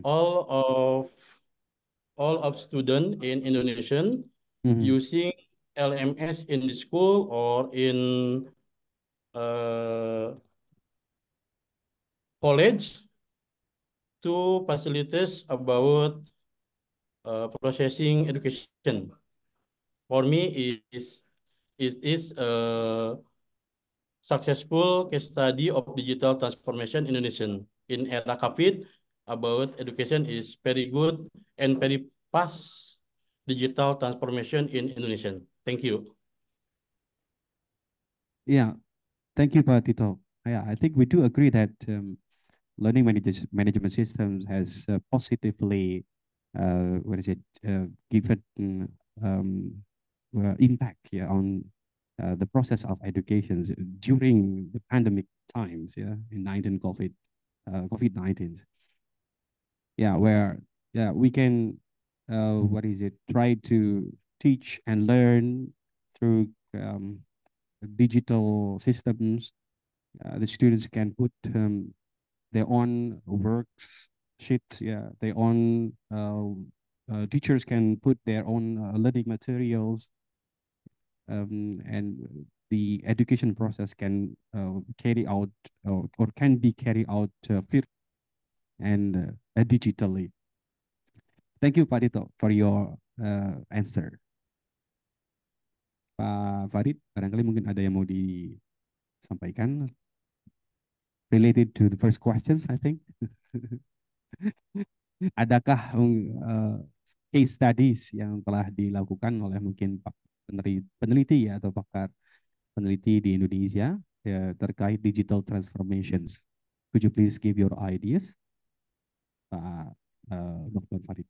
All of students in Indonesian using LMS in the school or in college to facilitate about processing education. For me, is a successful case study of digital transformation in Indonesian in era COVID about education is very good and very fast digital transformation in Indonesian. Thank you. Yeah, thank you, Pak Tito. Yeah, I think we do agree that learning management systems has positively, given impact on the process of education during the pandemic times, in COVID-19. Yeah, where we can try to teach and learn through digital systems. The students can put their own works sheets, their own teachers can put their own learning materials, and the education process can carry out or can be carried out and digitally. Thank you, Pak Dito, for your answer. Pak Farid, barangkali mungkin ada yang mau disampaikan related to the first questions, I think. Adakah case studies yang telah dilakukan oleh mungkin Pak peneliti atau pakar peneliti di Indonesia terkait digital transformations? Could you please give your ideas, Pak Dr. Farid?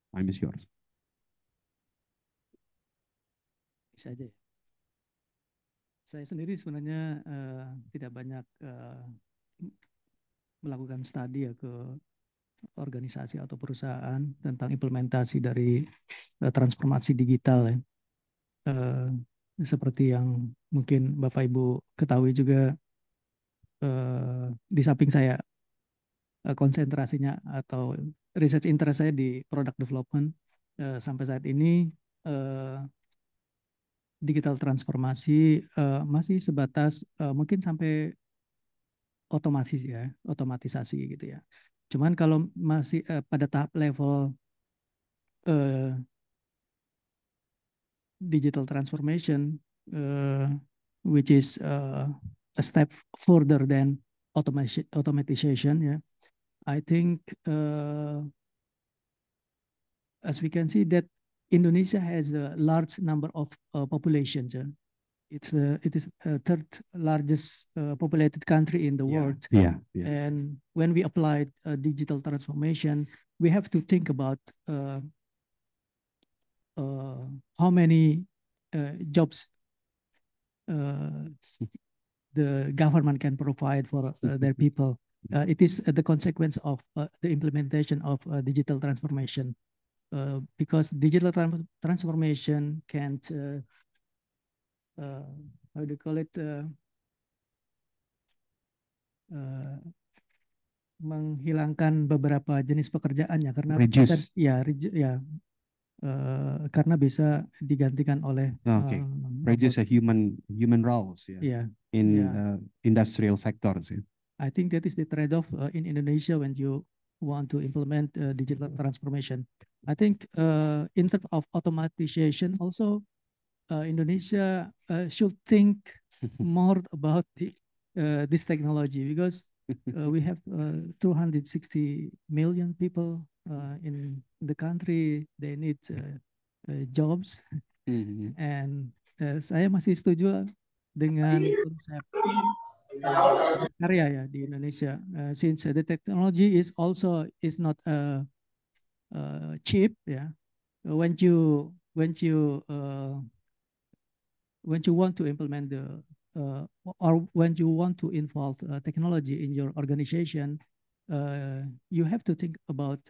Time is yours. Bisa aja ya. Saya sendiri sebenarnya tidak banyak melakukan studi ya ke organisasi atau perusahaan tentang implementasi dari transformasi digital ya. Seperti yang mungkin Bapak Ibu ketahui juga, di samping saya konsentrasinya atau research interest saya di product development. Sampai saat ini digital transformasi masih sebatas mungkin sampai otomatisasi gitu ya. Cuman kalau masih pada tahap level digital transformation, which is a step further than automatization, yeah. I think as we can see that Indonesia has a large number of populations. It is a third largest populated country in the world. And when we apply digital transformation, we have to think about how many jobs the government can provide for their people. It is the consequence of the implementation of digital transformation. Because digital transformation can't, how do you call it, menghilangkan beberapa jenis pekerjaannya karena bisa karena bisa digantikan oleh reduce human roles in industrial sectors. I think that is the trade-off in Indonesia when you want to implement digital transformation. I think in terms of automatization also, Indonesia should think more about this technology because we have 260 million people in the country. They need jobs. And saya masih setuju dengan konsep karya ya di Indonesia. Since the technology is not cheap, yeah. When you want to implement or when you want to involve technology in your organization, you have to think about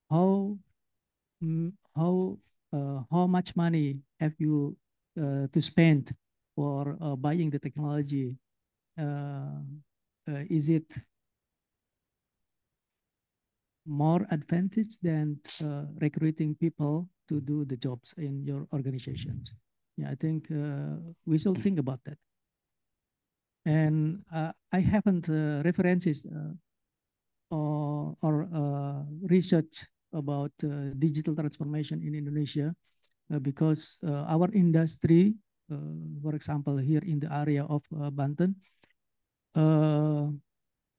how much money have you to spend for buying the technology. Is it more advantage than recruiting people to do the jobs in your organizations? Yeah, I think we should think about that. And I haven't references or research about digital transformation in Indonesia because our industry, for example, here in the area of Banten,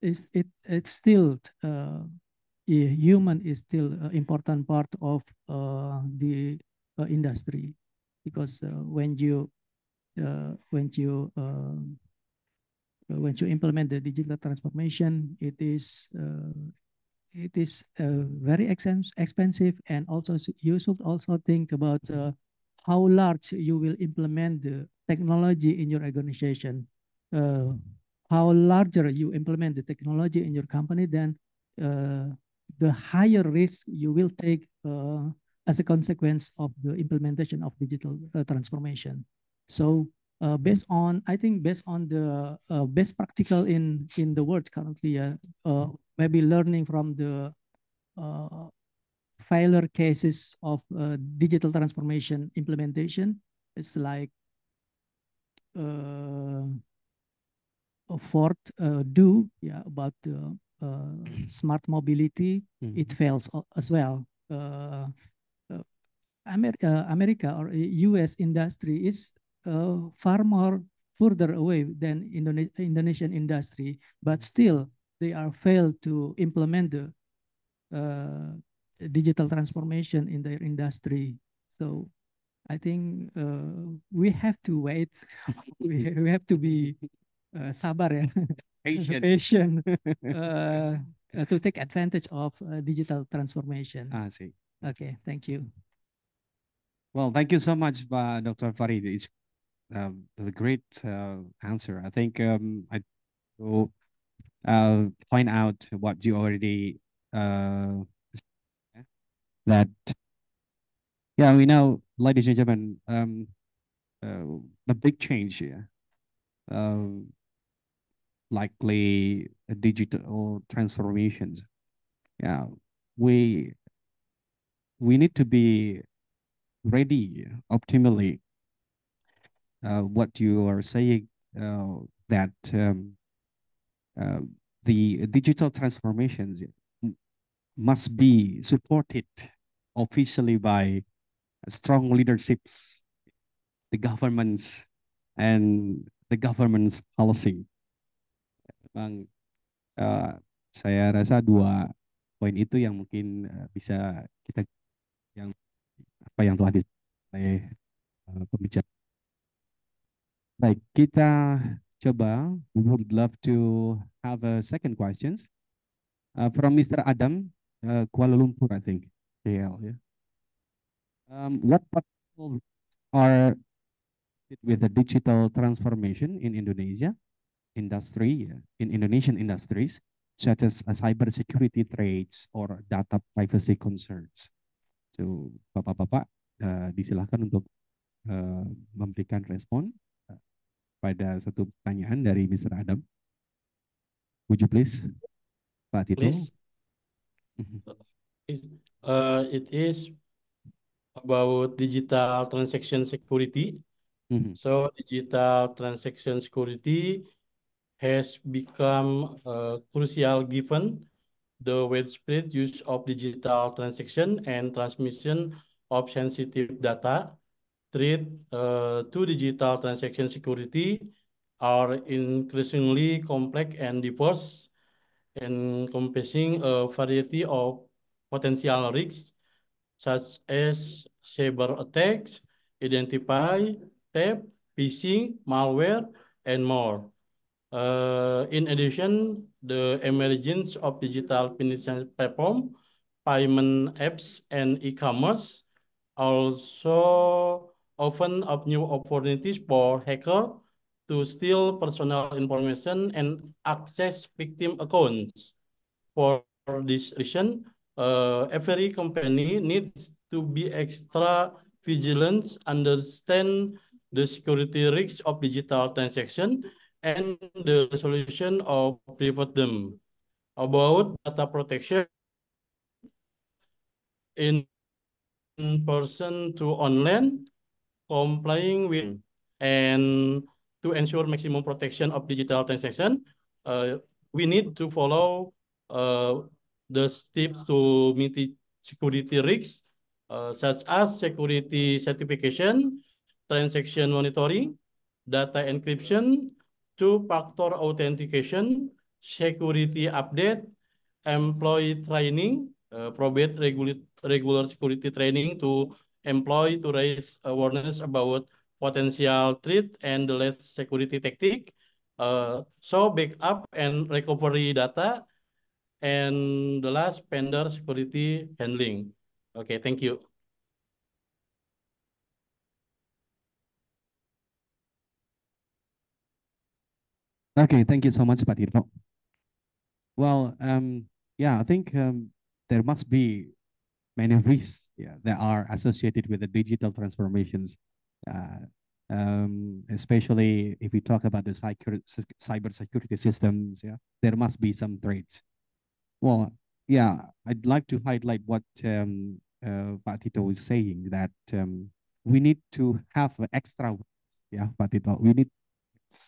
it's still human is still an important part of the industry because when you implement the digital transformation, it is very expensive, and also you should also think about how large you will implement the technology in your organization. How larger you implement the technology in your company, then the higher risk you will take as a consequence of the implementation of digital transformation. So based on the best practical in the world currently, maybe learning from the failure cases of digital transformation implementation, it's like Ford about smart mobility. It fails as well. America or US industry is far more further away than Indonesian industry, but still they are failed to implement the digital transformation in their industry. So I think we have to wait. we have to be sabar ya, patient to take advantage of digital transformation. I see. Okay, thank you. Well, thank you so much, Dr. Farid. It's a great answer. I think I will point out what you already that. Yeah, we know, ladies and gentlemen, the big change here. likely digital transformations. Yeah, we need to be ready optimally. What you are saying, that uh, the digital transformations must be supported officially by strong leaderships, the governments, and the government's policy. Memang saya rasa dua poin itu yang mungkin bisa kita yang apa yang telah disampaikan oleh pembicara. Baik, kita coba. We would love to have a second questions from Mr. Adam, Kuala Lumpur, I think. KL, yeah. What potential are with the digital transformation in Indonesia industry, in Indonesian industries, such as cyber security threats or data privacy concerns? So, Bapak-bapak, disilahkan untuk memberikan respon pada satu pertanyaan dari Mr. Adam. Would you please, Pak Tito? Please. It is about digital transaction security. So digital transaction security has become crucial given the widespread use of digital transaction and transmission of sensitive data. Threat to digital transaction security are increasingly complex and diverse, encompassing a variety of potential risks such as cyber attacks, identify, theft, phishing, malware, and more. In addition, the emergence of digital financial platform, payment apps, and e-commerce also often up new opportunities for hackers to steal personal information and access victim accounts. For this reason, every company needs to be extra vigilant, understand the security risks of digital transaction, and the solution of prevent them. About data protection in person to online, complying with and to ensure maximum protection of digital transaction, we need to follow the steps to mitigate security risks, such as security certification, transaction monitoring, data encryption, two-factor authentication, security update, employee training, provide regular security training to employee to raise awareness about potential threat and the less security tactic, so backup and recovery data, and the last vendor security handling. Okay, thank you. Okay, thank you so much, Pak Tirto. Well, yeah, I think there must be many risks, yeah, that are associated with the digital transformations, especially if we talk about the cyber security systems. Yeah, there must be some threats. Well, yeah, I'd like to highlight what Pak Tito is saying, that we need to have extra works. Yeah, Pak Tito, we need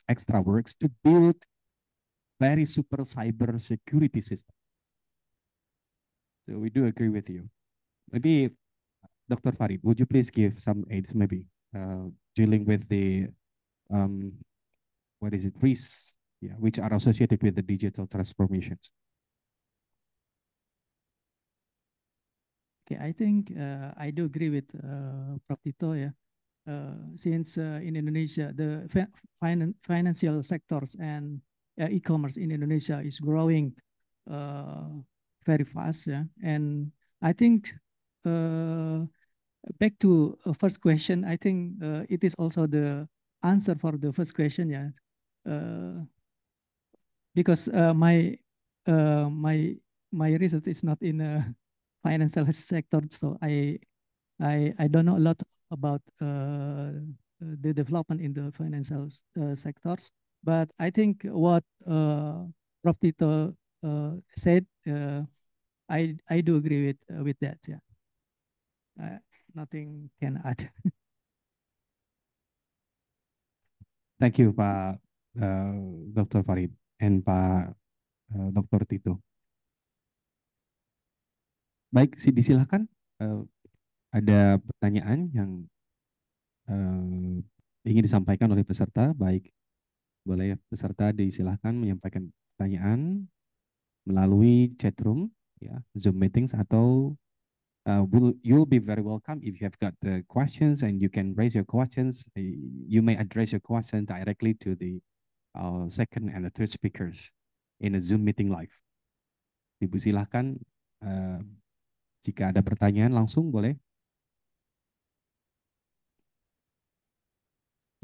extra works to build very super cyber security system. So we do agree with you. Maybe Dr. Farid, would you please give some aids, maybe dealing with the what is it, risks, yeah, which are associated with the digital transformations? Okay, I think I do agree with Prof. Tito, yeah. Since in Indonesia, the financial sectors and e-commerce in Indonesia is growing very fast, yeah. And I think back to first question, I think it is also the answer for the first question, yeah. Because my research is not in financial sector, so I don't know a lot about the development in the financial sectors. But I think what Prof. Tito said, I do agree with that. Yeah, nothing can add. Thank you, Pak Dr. Farid and Pak Dr. Tito. Baik, disilahkan. Ada pertanyaan yang ingin disampaikan oleh peserta. Baik, boleh peserta disilahkan menyampaikan pertanyaan melalui chat room, ya, Zoom meetings, atau you'll be very welcome if you have got questions and you can raise your questions. You may address your question directly to the second and the third speakers in a Zoom meeting live. Ibu silahkan jika ada pertanyaan langsung boleh.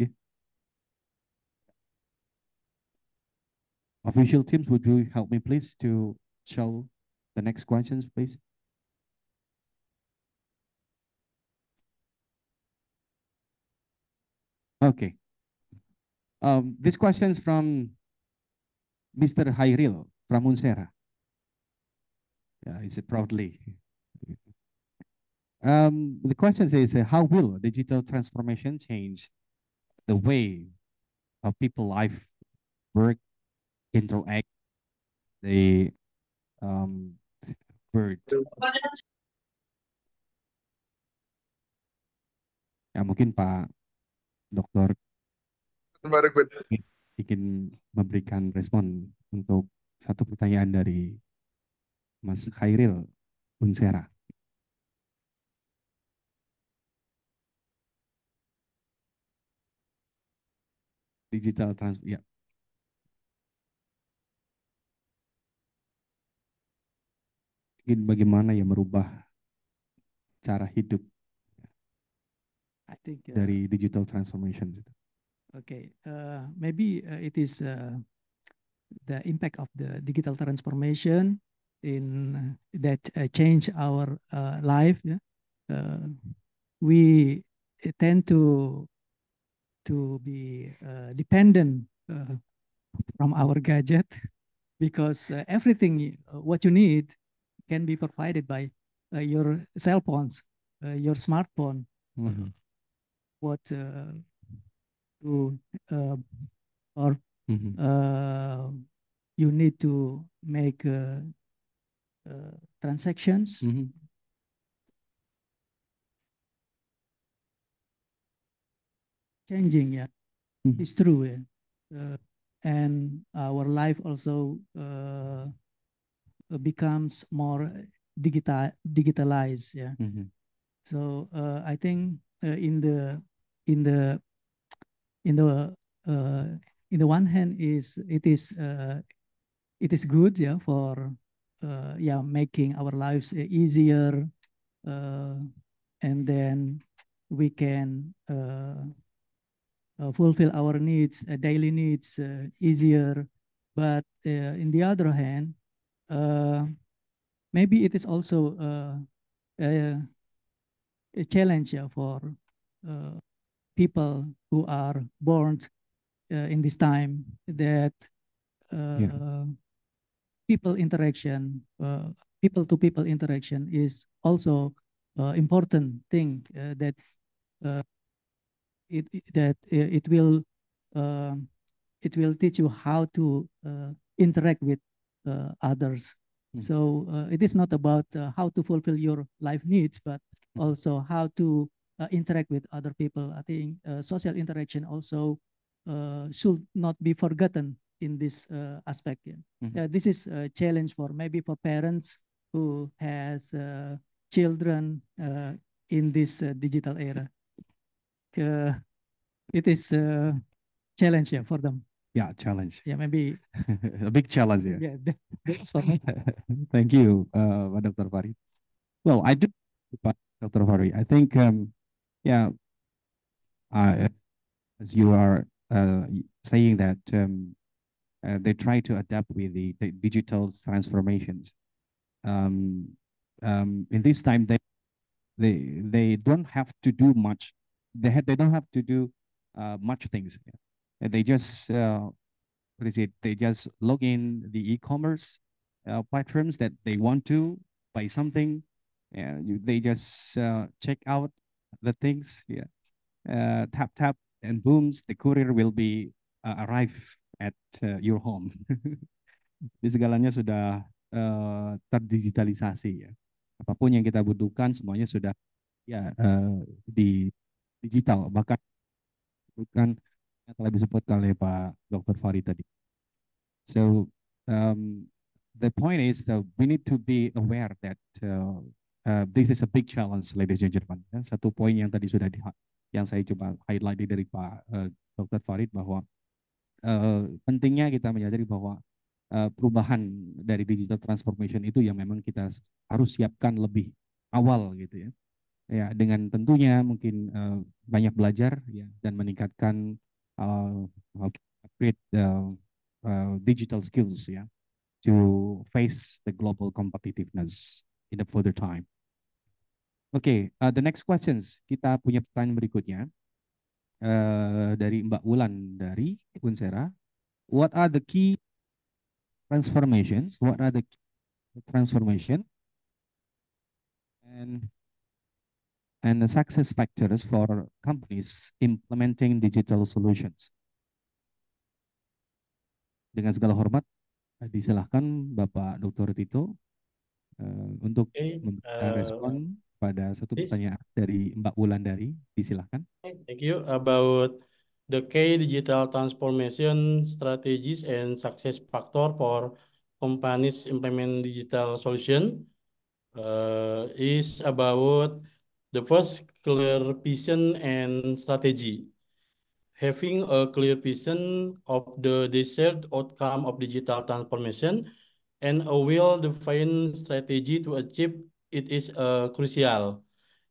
Yeah. Official teams, would you help me please to show the next questions, please? Okay. This question is from Mr. Hairil from Unsera. Yeah, it's proudly. The question says, how will digital transformation change the way of people live, work, interact, the word? Ya, mungkin Pak Dokter ingin memberikan respon untuk satu pertanyaan dari Mas Khairil Unsera. Digital ya. Mungkin bagaimana ya merubah cara hidup I think dari digital transformation. Okay, maybe it is the impact of the digital transformation in that change our life. Yeah? We tend to be dependent from our gadget because everything what you need can be provided by your cell phones, your smartphone. Mm-hmm. What or you need to make transactions. Mm-hmm. Changing, yeah, it's true. Yeah. And our life also becomes more digitalized. Yeah. So I think in the one hand it is good, yeah, for yeah, making our lives easier, and then we can fulfill our needs, daily needs easier. But in the other hand, maybe it is also a challenge, yeah, for people who are born in this time, that people interaction, people to people interaction is also important thing that it will teach you how to interact with others. So it is not about how to fulfill your life needs, but also how to interact with other people. I think social interaction also should not be forgotten in this aspect. Yeah. This is a challenge for maybe for parents who has children in this digital era. It is a challenge, yeah, for them. Yeah, challenge. Yeah, maybe a big challenge. Yeah, yeah, that's for me. Thank you, Dr. Farid. Well, I do, Dr. Farid. I think, yeah, as you are saying that they try to adapt with the digital transformations. In this time, they don't have to do much. They don't have to do much things. They just what is it? They just log in the e-commerce platforms that they want to buy something. They just check out the things. Yeah, tap tap and booms, the courier will be arrive at your home. Di segalanya sudah terdigitalisasi ya. Apapun yang kita butuhkan semuanya sudah ya di digital. Bahkan bukan yang telah disebut oleh Pak Dr. Farid tadi. So the point is that we need to be aware that this is a big challenge, ladies and gentlemen. Ya, satu poin yang tadi sudah yang saya coba highlight dari Pak Dr. Farid bahwa pentingnya kita menyadari bahwa perubahan dari digital transformation itu yang memang kita harus siapkan lebih awal gitu ya. Ya, dengan tentunya mungkin banyak belajar ya dan meningkatkan upgrade digital skills ya to face the global competitiveness in the further time. Okay, the next questions kita punya pertanyaan berikutnya dari Mbak Wulan dari Unsera. What are the key transformations? What are the key transformation and the success factors for companies implementing digital solutions? Dengan segala hormat, disilahkan Bapak Dr. Tito untuk memberikan respon pada satu pertanyaan dari Mbak Wulandari. Disilahkan. Thank you. About the key digital transformation strategies and success factor for companies implement digital solution is about the first clear vision and strategy. Having a clear vision of the desired outcome of digital transformation and a well-defined strategy to achieve it is crucial.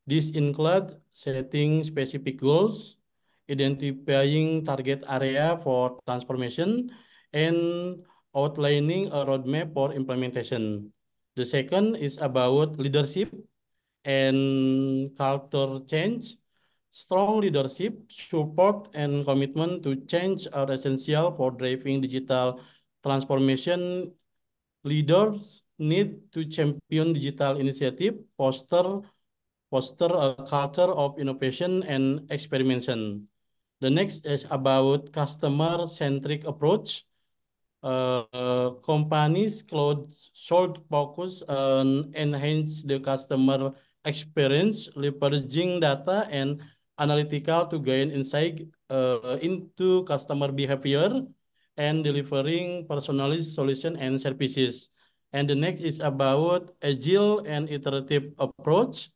This includes setting specific goals, identifying target area for transformation, and outlining a roadmap for implementation. The second is about leadership and culture change. Strong leadership, support, and commitment to change are essential for driving digital transformation. Leaders need to champion digital initiative, foster a culture of innovation and experimentation. The next is about customer-centric approach. Companies should focus on enhance the customer experience, leveraging data and analytical to gain insight into customer behavior and delivering personalized solution and services. And the next is about agile and iterative approach.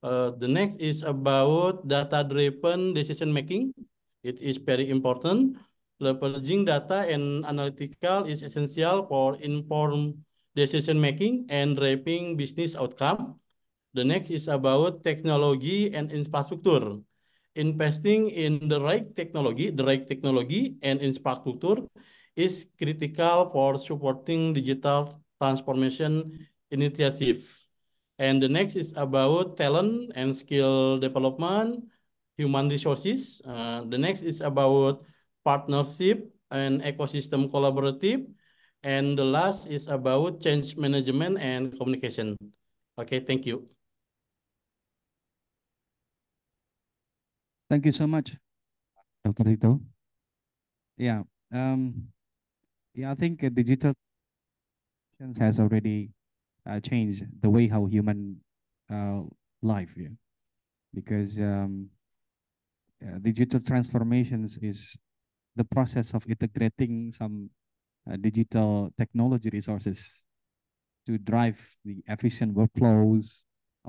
The next is about data-driven decision making. It is very important. Leveraging data and analytical is essential for informed decision making and driving business outcome. The next is about technology and infrastructure. Investing in the right technology and infrastructure is critical for supporting digital transformation initiative. And the next is about talent and skill development, human resources. The next is about partnership and ecosystem collaborative. And the last is about change management and communication. Okay, thank you. Thank you so much, Dr. Tito. Yeah, I think digital has already changed the way how human life, yeah, because digital transformations is the process of integrating some digital technology resources to drive the efficient workflows,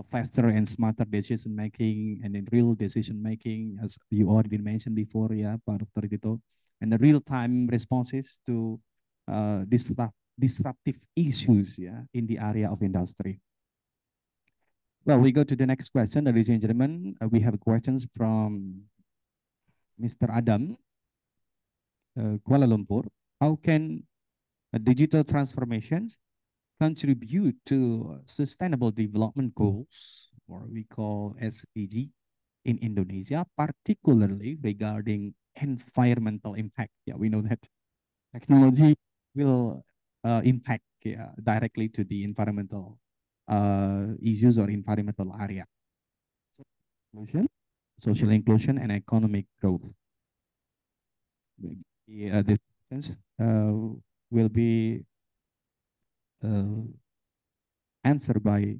faster and smarter decision making, and in real decision making, as you already mentioned before, yeah, Pak Dr. Tito, and the real-time responses to disruptive issues, yeah, in the area of industry. Well, we go to the next question, ladies and gentlemen. We have questions from Mr. Adam, Kuala Lumpur. How can digital transformations contribute to sustainable development goals, or we call SDG, in Indonesia, particularly regarding environmental impact? Yeah, we know that technology will impact directly to the environmental issues or environmental area. Inclusion, social inclusion, and economic growth. The questions will be answered by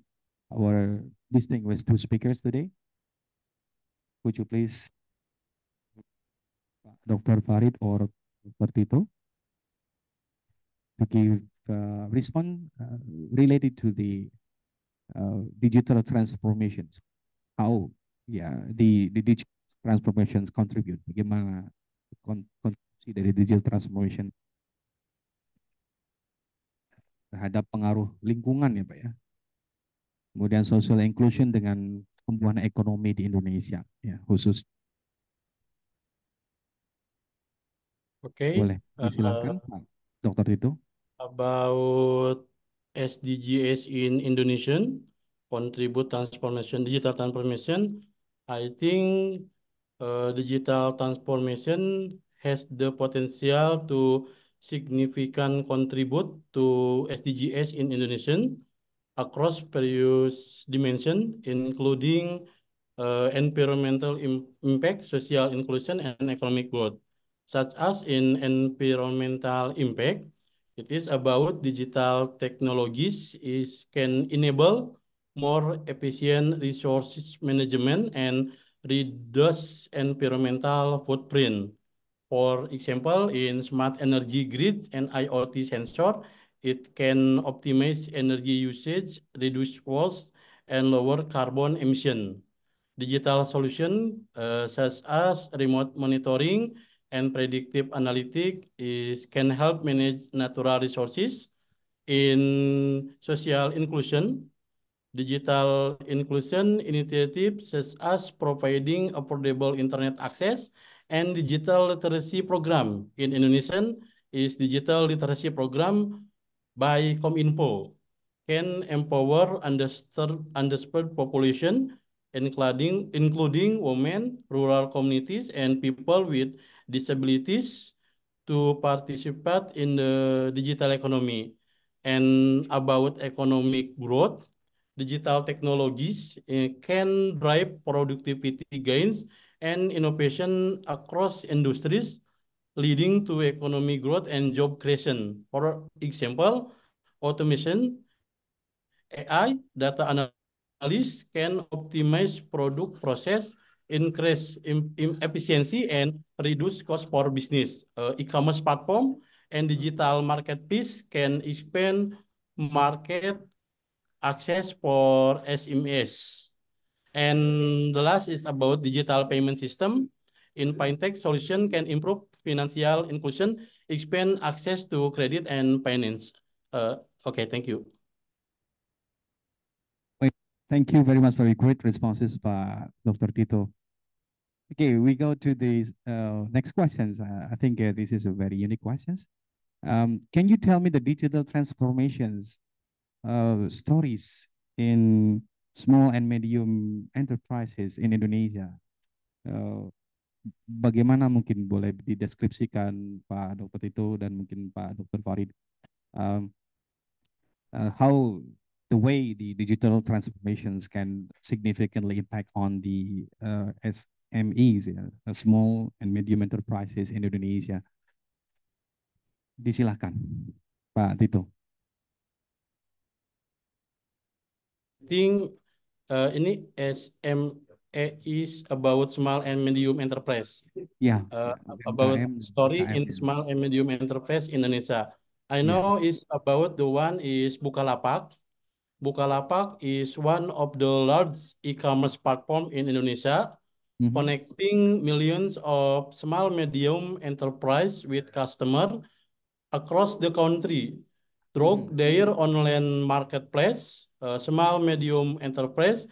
our distinguished two speakers today. Would you please, Dr. Farid or Dr. Tito, to give response related to the digital transformations? How the digital transformations contribute? Bagaimana kontribusi dari digital transformation terhadap pengaruh lingkungan ya Pak ya. Kemudian social inclusion dengan pertumbuhan ekonomi di Indonesia ya khusus. Oke, Boleh disilakan Pak Dr. Tito. About SDGs in Indonesian, contribute transformation, digital transformation. I think digital transformation has the potential to significant contribute to SDGs in Indonesian across various dimensions, including environmental impact, social inclusion, and economic growth. Such as in environmental impact, it is about digital technologies can enable more efficient resources management and reduce environmental footprint. For example, in smart energy grid and IoT sensor, it can optimize energy usage, reduce waste, and lower carbon emission. Digital solution such as remote monitoring and predictive analytics can help manage natural resources. In social inclusion, digital inclusion initiatives such as providing affordable internet access and digital literacy program in Indonesian is digital literacy program by Kominfo can empower underserved population including women, rural communities, and people with disabilities to participate in the digital economy. And about economic growth, digital technologies can drive productivity gains and innovation across industries, leading to economic growth and job creation. For example, automation, AI, data analyst can optimize product process, increase efficiency, and reduce cost for business. E-commerce platform and digital marketplace can expand market access for SMEs. And the last is about digital payment system. In fintech, solution can improve financial inclusion, expand access to credit and finance. Okay, thank you. Thank you very much for your great responses, Pak Dr. Tito. Okay, we go to the next questions. I think this is a very unique questions. Can you tell me the digital transformations stories in small and medium enterprises in Indonesia? Bagaimana mungkin boleh dideskripsikan Pak Dr. Tito dan mungkin Pak Dr. Farid? How the way the digital transformations can significantly impact on the SMEs, small and medium enterprises in Indonesia. Disilahkan, Pak Tito. I think ini SME is about small and medium enterprise. Yeah. About MKM, story MKM, in small and medium enterprise Indonesia. I know is about the one is Bukalapak. Bukalapak is one of the large e-commerce platform in Indonesia, connecting millions of small medium enterprise with customer across the country. Through their online marketplace, small medium enterprise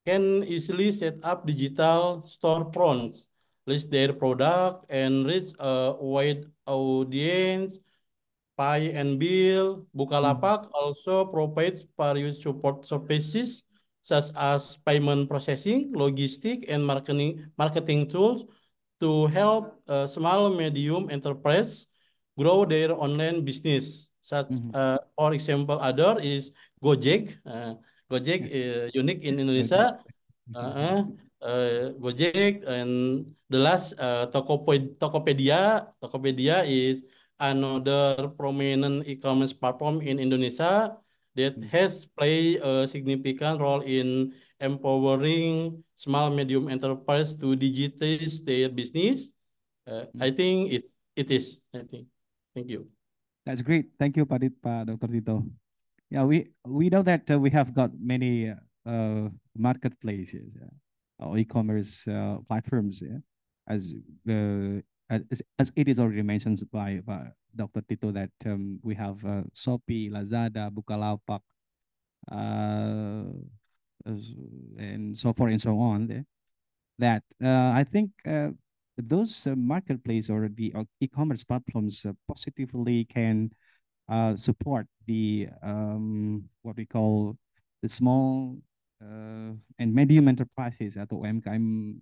can easily set up digital storefronts, list their product, and reach a wide audience. Pay and bill. Bukalapak also provides various support services such as payment processing, logistic, and marketing tools to help small medium enterprise grow their online business. Such, for example, other is Gojek. Gojek unique in Indonesia. Gojek, and the last Tokopedia. Tokopedia is another prominent e-commerce platform in Indonesia that has played a significant role in empowering small medium enterprise to digitize their business. I think it is. I think. Thank you. That's great. Thank you, Dr. Tito. Yeah, we know that we have got many marketplaces or e-commerce platforms, yeah, as as it is already mentioned by Dr. Tito that we have Shopee, Lazada, Bukalapak, and so forth and so on. That I think those marketplace or the e-commerce platforms positively can support the what we call the small and medium enterprises atau UMKM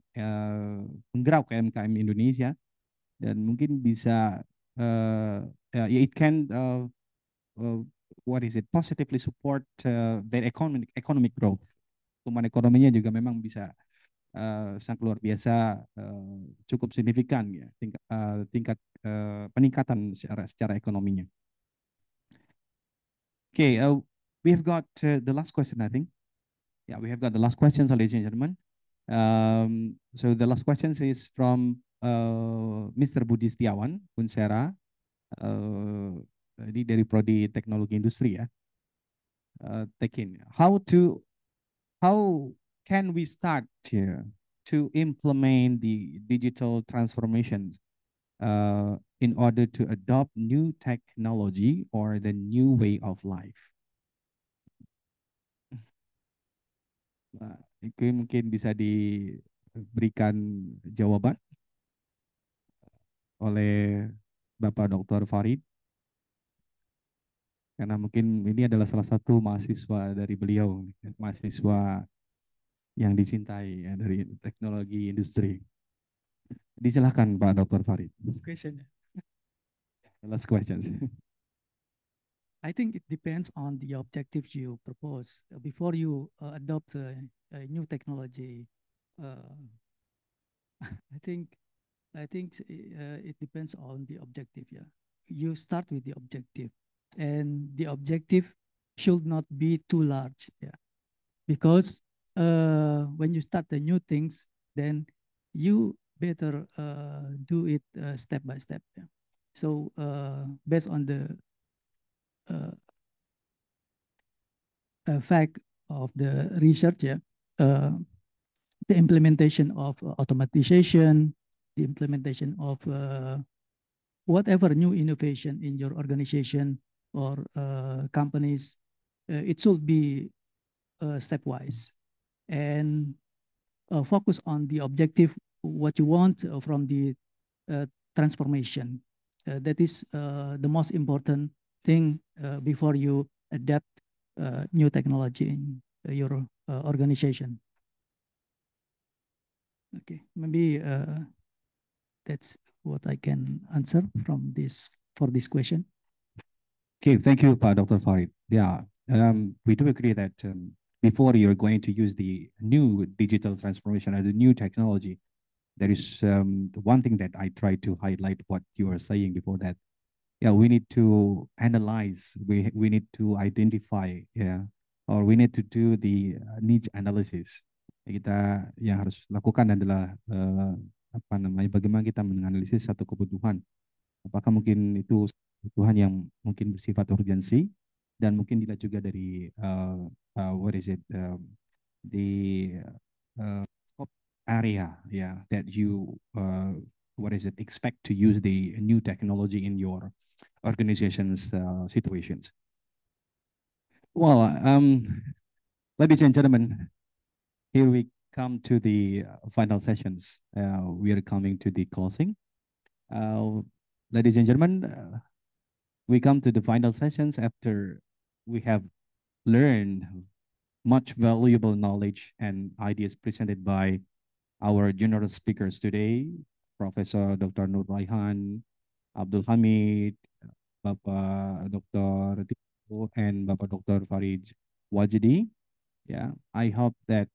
penggerak UMKM Indonesia, dan mungkin bisa it can what is it positively support their economic growth. Pertumbuhan ekonominya juga memang bisa sangat luar biasa, cukup signifikan ya tingkat peningkatan secara ekonominya. Okay, we've got the last question, I think. Yeah, we have got the last question, ladies and gentlemen. So the last question is from Mr. Budi Setiawan, Unsera, ini dari Prodi Teknologi Industri ya. Tekin, how can we start to implement the digital transformations in order to adopt new technology or the new way of life? Nah, itu mungkin bisa diberikan jawaban oleh Bapak Dr. Farid, karena mungkin ini adalah salah satu mahasiswa dari beliau, mahasiswa yang dicintai ya, dari teknologi industri. Disilahkan Pak Dr. Farid. Last question. Last questions. I think it depends on the objectives you propose before you adopt a new technology. I think it depends on the objective. Yeah, you start with the objective, and the objective should not be too large. Yeah, because when you start the new things, then you better do it step by step. Yeah. So based on the fact of the research, yeah, the implementation of automatization, the implementation of whatever new innovation in your organization or companies, it should be stepwise and focus on the objective, what you want from the transformation. That is the most important thing before you adapt new technology in your organization. Okay, maybe that's what I can answer from for this question. Okay, thank you, Dr. Farid. Yeah, we do agree that before you're going to use the new digital transformation or the new technology, there is one thing that I try to highlight what you were saying before that. Yeah, we need to analyze, we need to identify, yeah, or we need to do the needs analysis. Kita yang harus lakukan adalah apa namanya, bagaimana kita menganalisis satu kebutuhan. Apakah mungkin itu kebutuhan yang mungkin bersifat urgensi, dan mungkin dilihat juga dari what is it, the scope area, yeah, that you what is it, expect to use the new technology in your organization's situations. Well, ladies and gentlemen, here we come to the final sessions. We are coming to the closing. Ladies and gentlemen, we come to the final sessions after we have learned much valuable knowledge and ideas presented by our general speakers today, Professor Dr. Nur Raihan, Abdul Hamid, Bapak Dr. Tito, and Bapak Dr. Farid Wajidi. Yeah, I hope that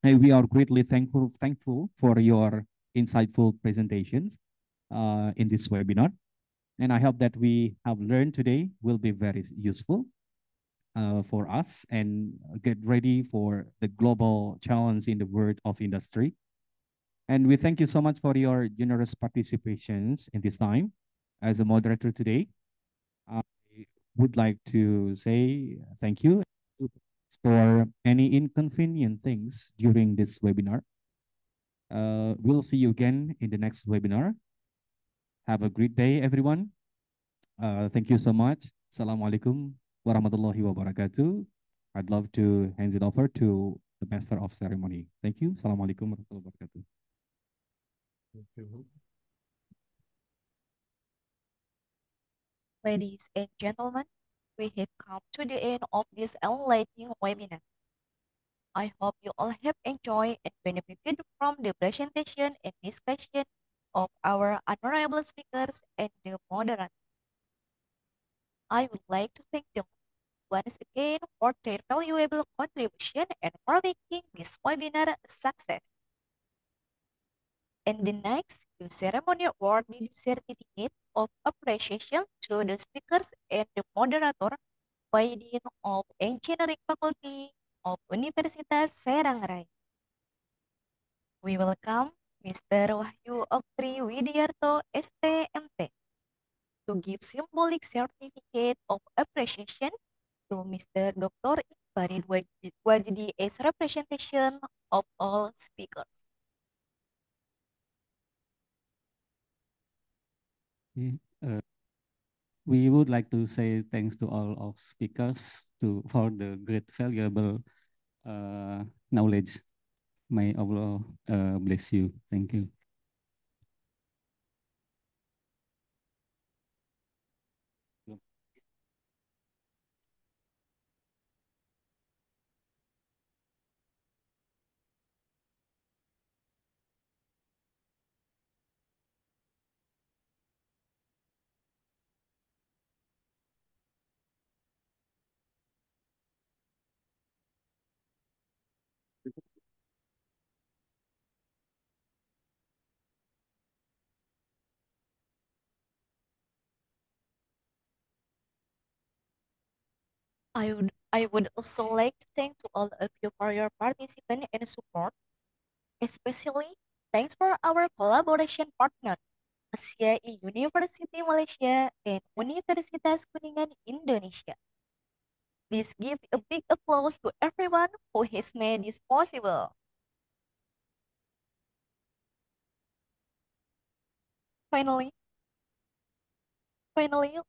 we are greatly thankful for your insightful presentations in this webinar. And I hope that we have learned today will be very useful for us and get ready for the global challenge in the world of industry. And we thank you so much for your generous participations in this time. As a moderator today, I would like to say thank you for any inconvenient things during this webinar. We'll see you again in the next webinar. Have a great day, everyone. Thank you so much. Assalamualaikum warahmatullahi wabarakatuh. I'd love to hand it over to the Master of Ceremony. Thank you. Assalamualaikum warahmatullahi wabarakatuh. Thank you. Ladies and gentlemen, we have come to the end of this enlightening webinar. I hope you all have enjoyed and benefited from the presentation and discussion of our honorable speakers and the moderator. I would like to thank them once again for their valuable contribution and for making this webinar a success. And the next, the ceremony awarding the certificate of appreciation to the speakers and the moderator by the Dean of Engineering Faculty of Universitas Serang Raya. We welcome Mr. Wahyu Oktri Widiarto, STMT, to give symbolic certificate of appreciation to Mr. Dr. Farid Wajdi as representation of all speakers. We would like to say thanks to all of speakers for the great valuable knowledge. May Allah bless you. Thank you. I would also like to thank to all of you for your participation and support. Especially thanks for our collaboration partner, Asia University Malaysia and Universitas Kuningan Indonesia. Please give a big applause to everyone who has made this possible. Finally,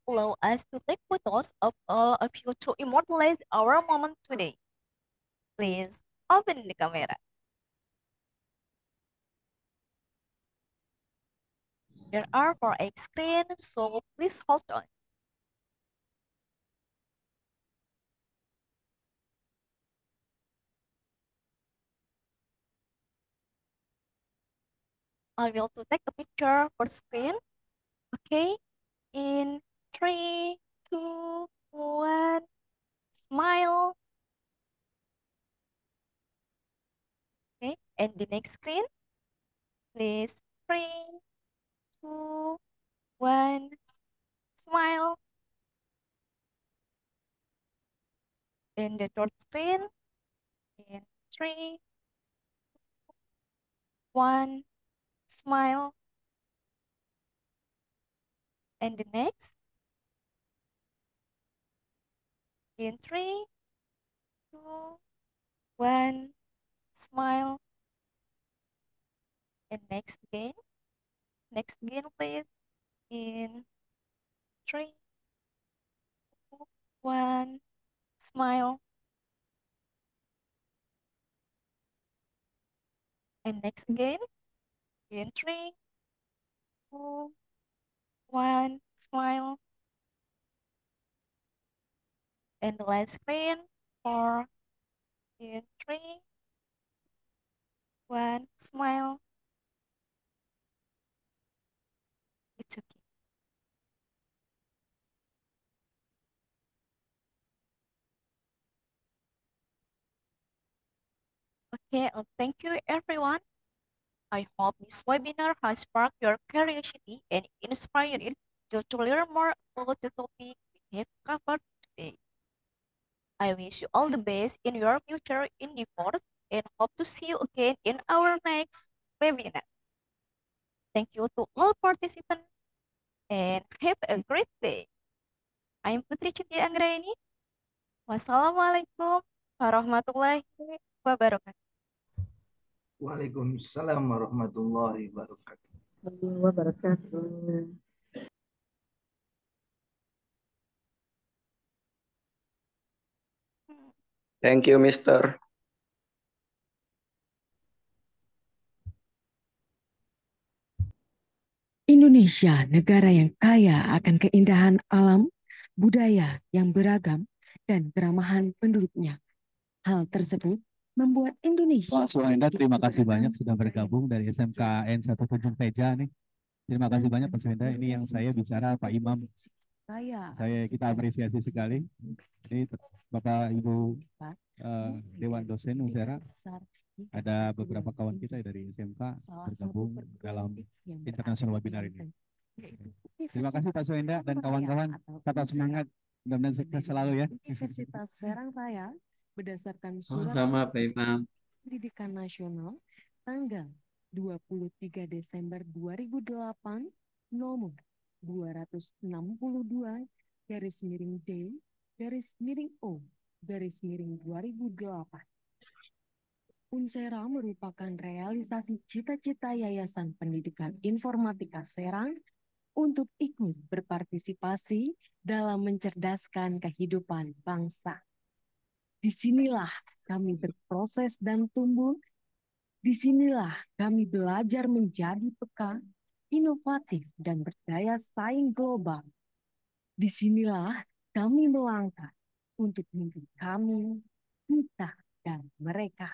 allow us to take photos of all of you to immortalize our moment today. Please open the camera. There are 4 screens, so please hold on. I will to take a picture for screen. Okay, in 3, 2, 1, smile. Okay, and the next screen, please. 3, 2, 1, smile. And the third screen, in 3, 1, smile. And the next, in 3, 2, 1, smile. And next again, please. In 3, 2, 1, smile. And next again, in 3, 2, 1, smile. And the last screen for in 3, 1, smile. It's okay. Okay, thank you everyone. I hope this webinar has sparked your curiosity and inspired you to learn more about the topic we have covered today. I wish you all the best in your future endeavors and hope to see you again in our next webinar. Thank you to all participants and have a great day. I'm Putri Cynthia Anggraini. Wassalamualaikum warahmatullahi wabarakatuh. Waalaikumsalam warahmatullahi wabarakatuh. Thank you, Mister. Indonesia, negara yang kaya akan keindahan alam, budaya yang beragam, dan keramahan penduduknya. Hal tersebut membuat Indonesia... Pak Suhenda, terima kasih banyak sudah bergabung dari SMK N17 Teja nih. Terima kasih banyak Pak Suhenda. Ini yang saya bicara Pak Imam. Kita apresiasi sekali. Ini Bapak Ibu Dewan Dosen Unsera. Ada beberapa kawan kita dari SMK bergabung dalam international webinar ini. Terima kasih Pak Suhenda dan kawan-kawan. Tetap semangat. Mudah-mudahan sukses selalu ya. Universitas Serang Raya berdasarkan surat Sama Pak Imam. Pendidikan Nasional tanggal 23 Desember 2008 nomor 262 /D/O/2008. Unsera merupakan realisasi cita-cita Yayasan Pendidikan Informatika Serang untuk ikut berpartisipasi dalam mencerdaskan kehidupan bangsa. Disinilah kami berproses dan tumbuh. Disinilah kami belajar menjadi peka, inovatif, dan berdaya saing global. Disinilah kami melangkah untuk mimpi kami, kita, dan mereka.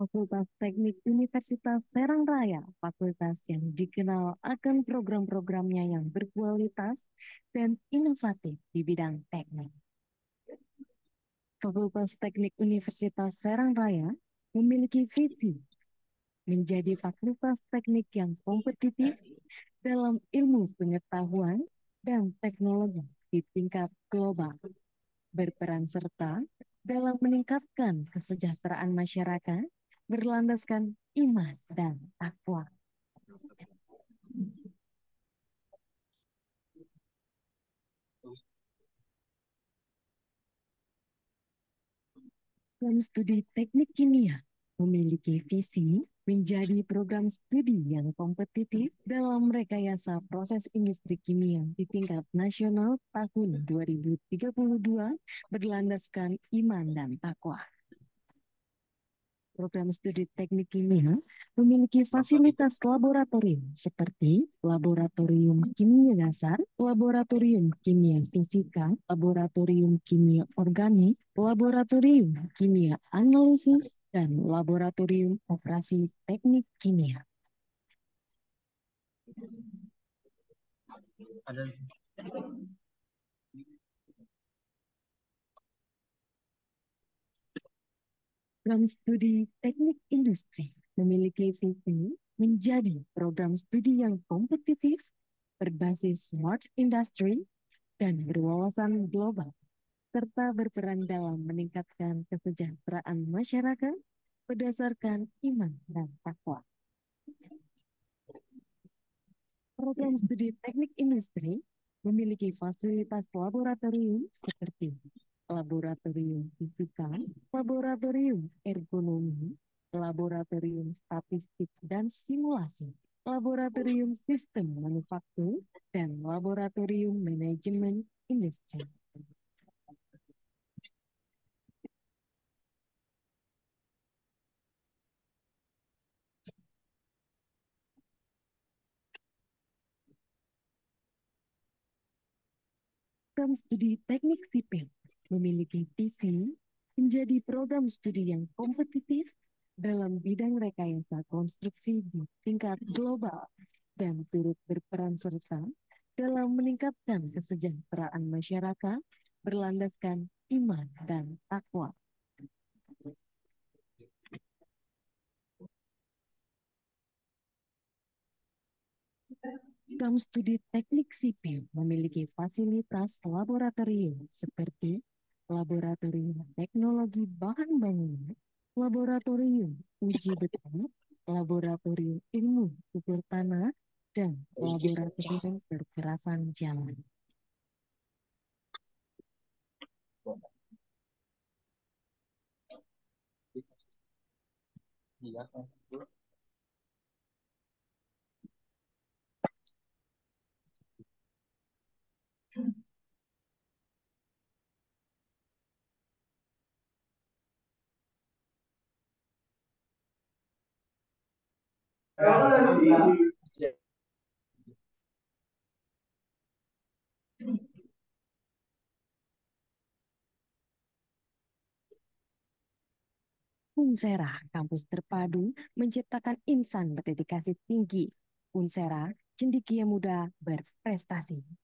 Fakultas Teknik Universitas Serang Raya, fakultas yang dikenal akan program-programnya yang berkualitas dan inovatif di bidang teknik. Fakultas Teknik Universitas Serang Raya memiliki visi menjadi fakultas teknik yang kompetitif dalam ilmu pengetahuan dan teknologi di tingkat global, berperan serta dalam meningkatkan kesejahteraan masyarakat berlandaskan iman dan takwa. Program studi teknik kimia memiliki visi menjadi program studi yang kompetitif dalam rekayasa proses industri kimia di tingkat nasional tahun 2032 berlandaskan iman dan takwa. Program studi teknik kimia memiliki fasilitas laboratorium seperti laboratorium kimia dasar, laboratorium kimia fisika, laboratorium kimia organik, laboratorium kimia analisis, dan laboratorium operasi teknik kimia. Program studi teknik industri memiliki visi menjadi program studi yang kompetitif, berbasis smart industry, dan berwawasan global, serta berperan dalam meningkatkan kesejahteraan masyarakat berdasarkan iman dan takwa. Program studi teknik industri memiliki fasilitas laboratorium seperti laboratorium fisika, laboratorium ergonomi, laboratorium statistik dan simulasi, laboratorium sistem manufaktur, dan laboratorium manajemen industri. Program studi teknik sipil memiliki visi menjadi program studi yang kompetitif, dalam bidang rekayasa konstruksi di tingkat global dan turut berperan serta dalam meningkatkan kesejahteraan masyarakat berlandaskan iman dan takwa. Program studi teknik sipil memiliki fasilitas laboratorium seperti laboratorium teknologi bahan bangunan, laboratorium uji beton, laboratorium ilmu ukur tanah, dan laboratorium perkerasan jalan. Unsera, kampus terpadu, menciptakan insan berdedikasi tinggi. Unsera, cendekia muda berprestasi.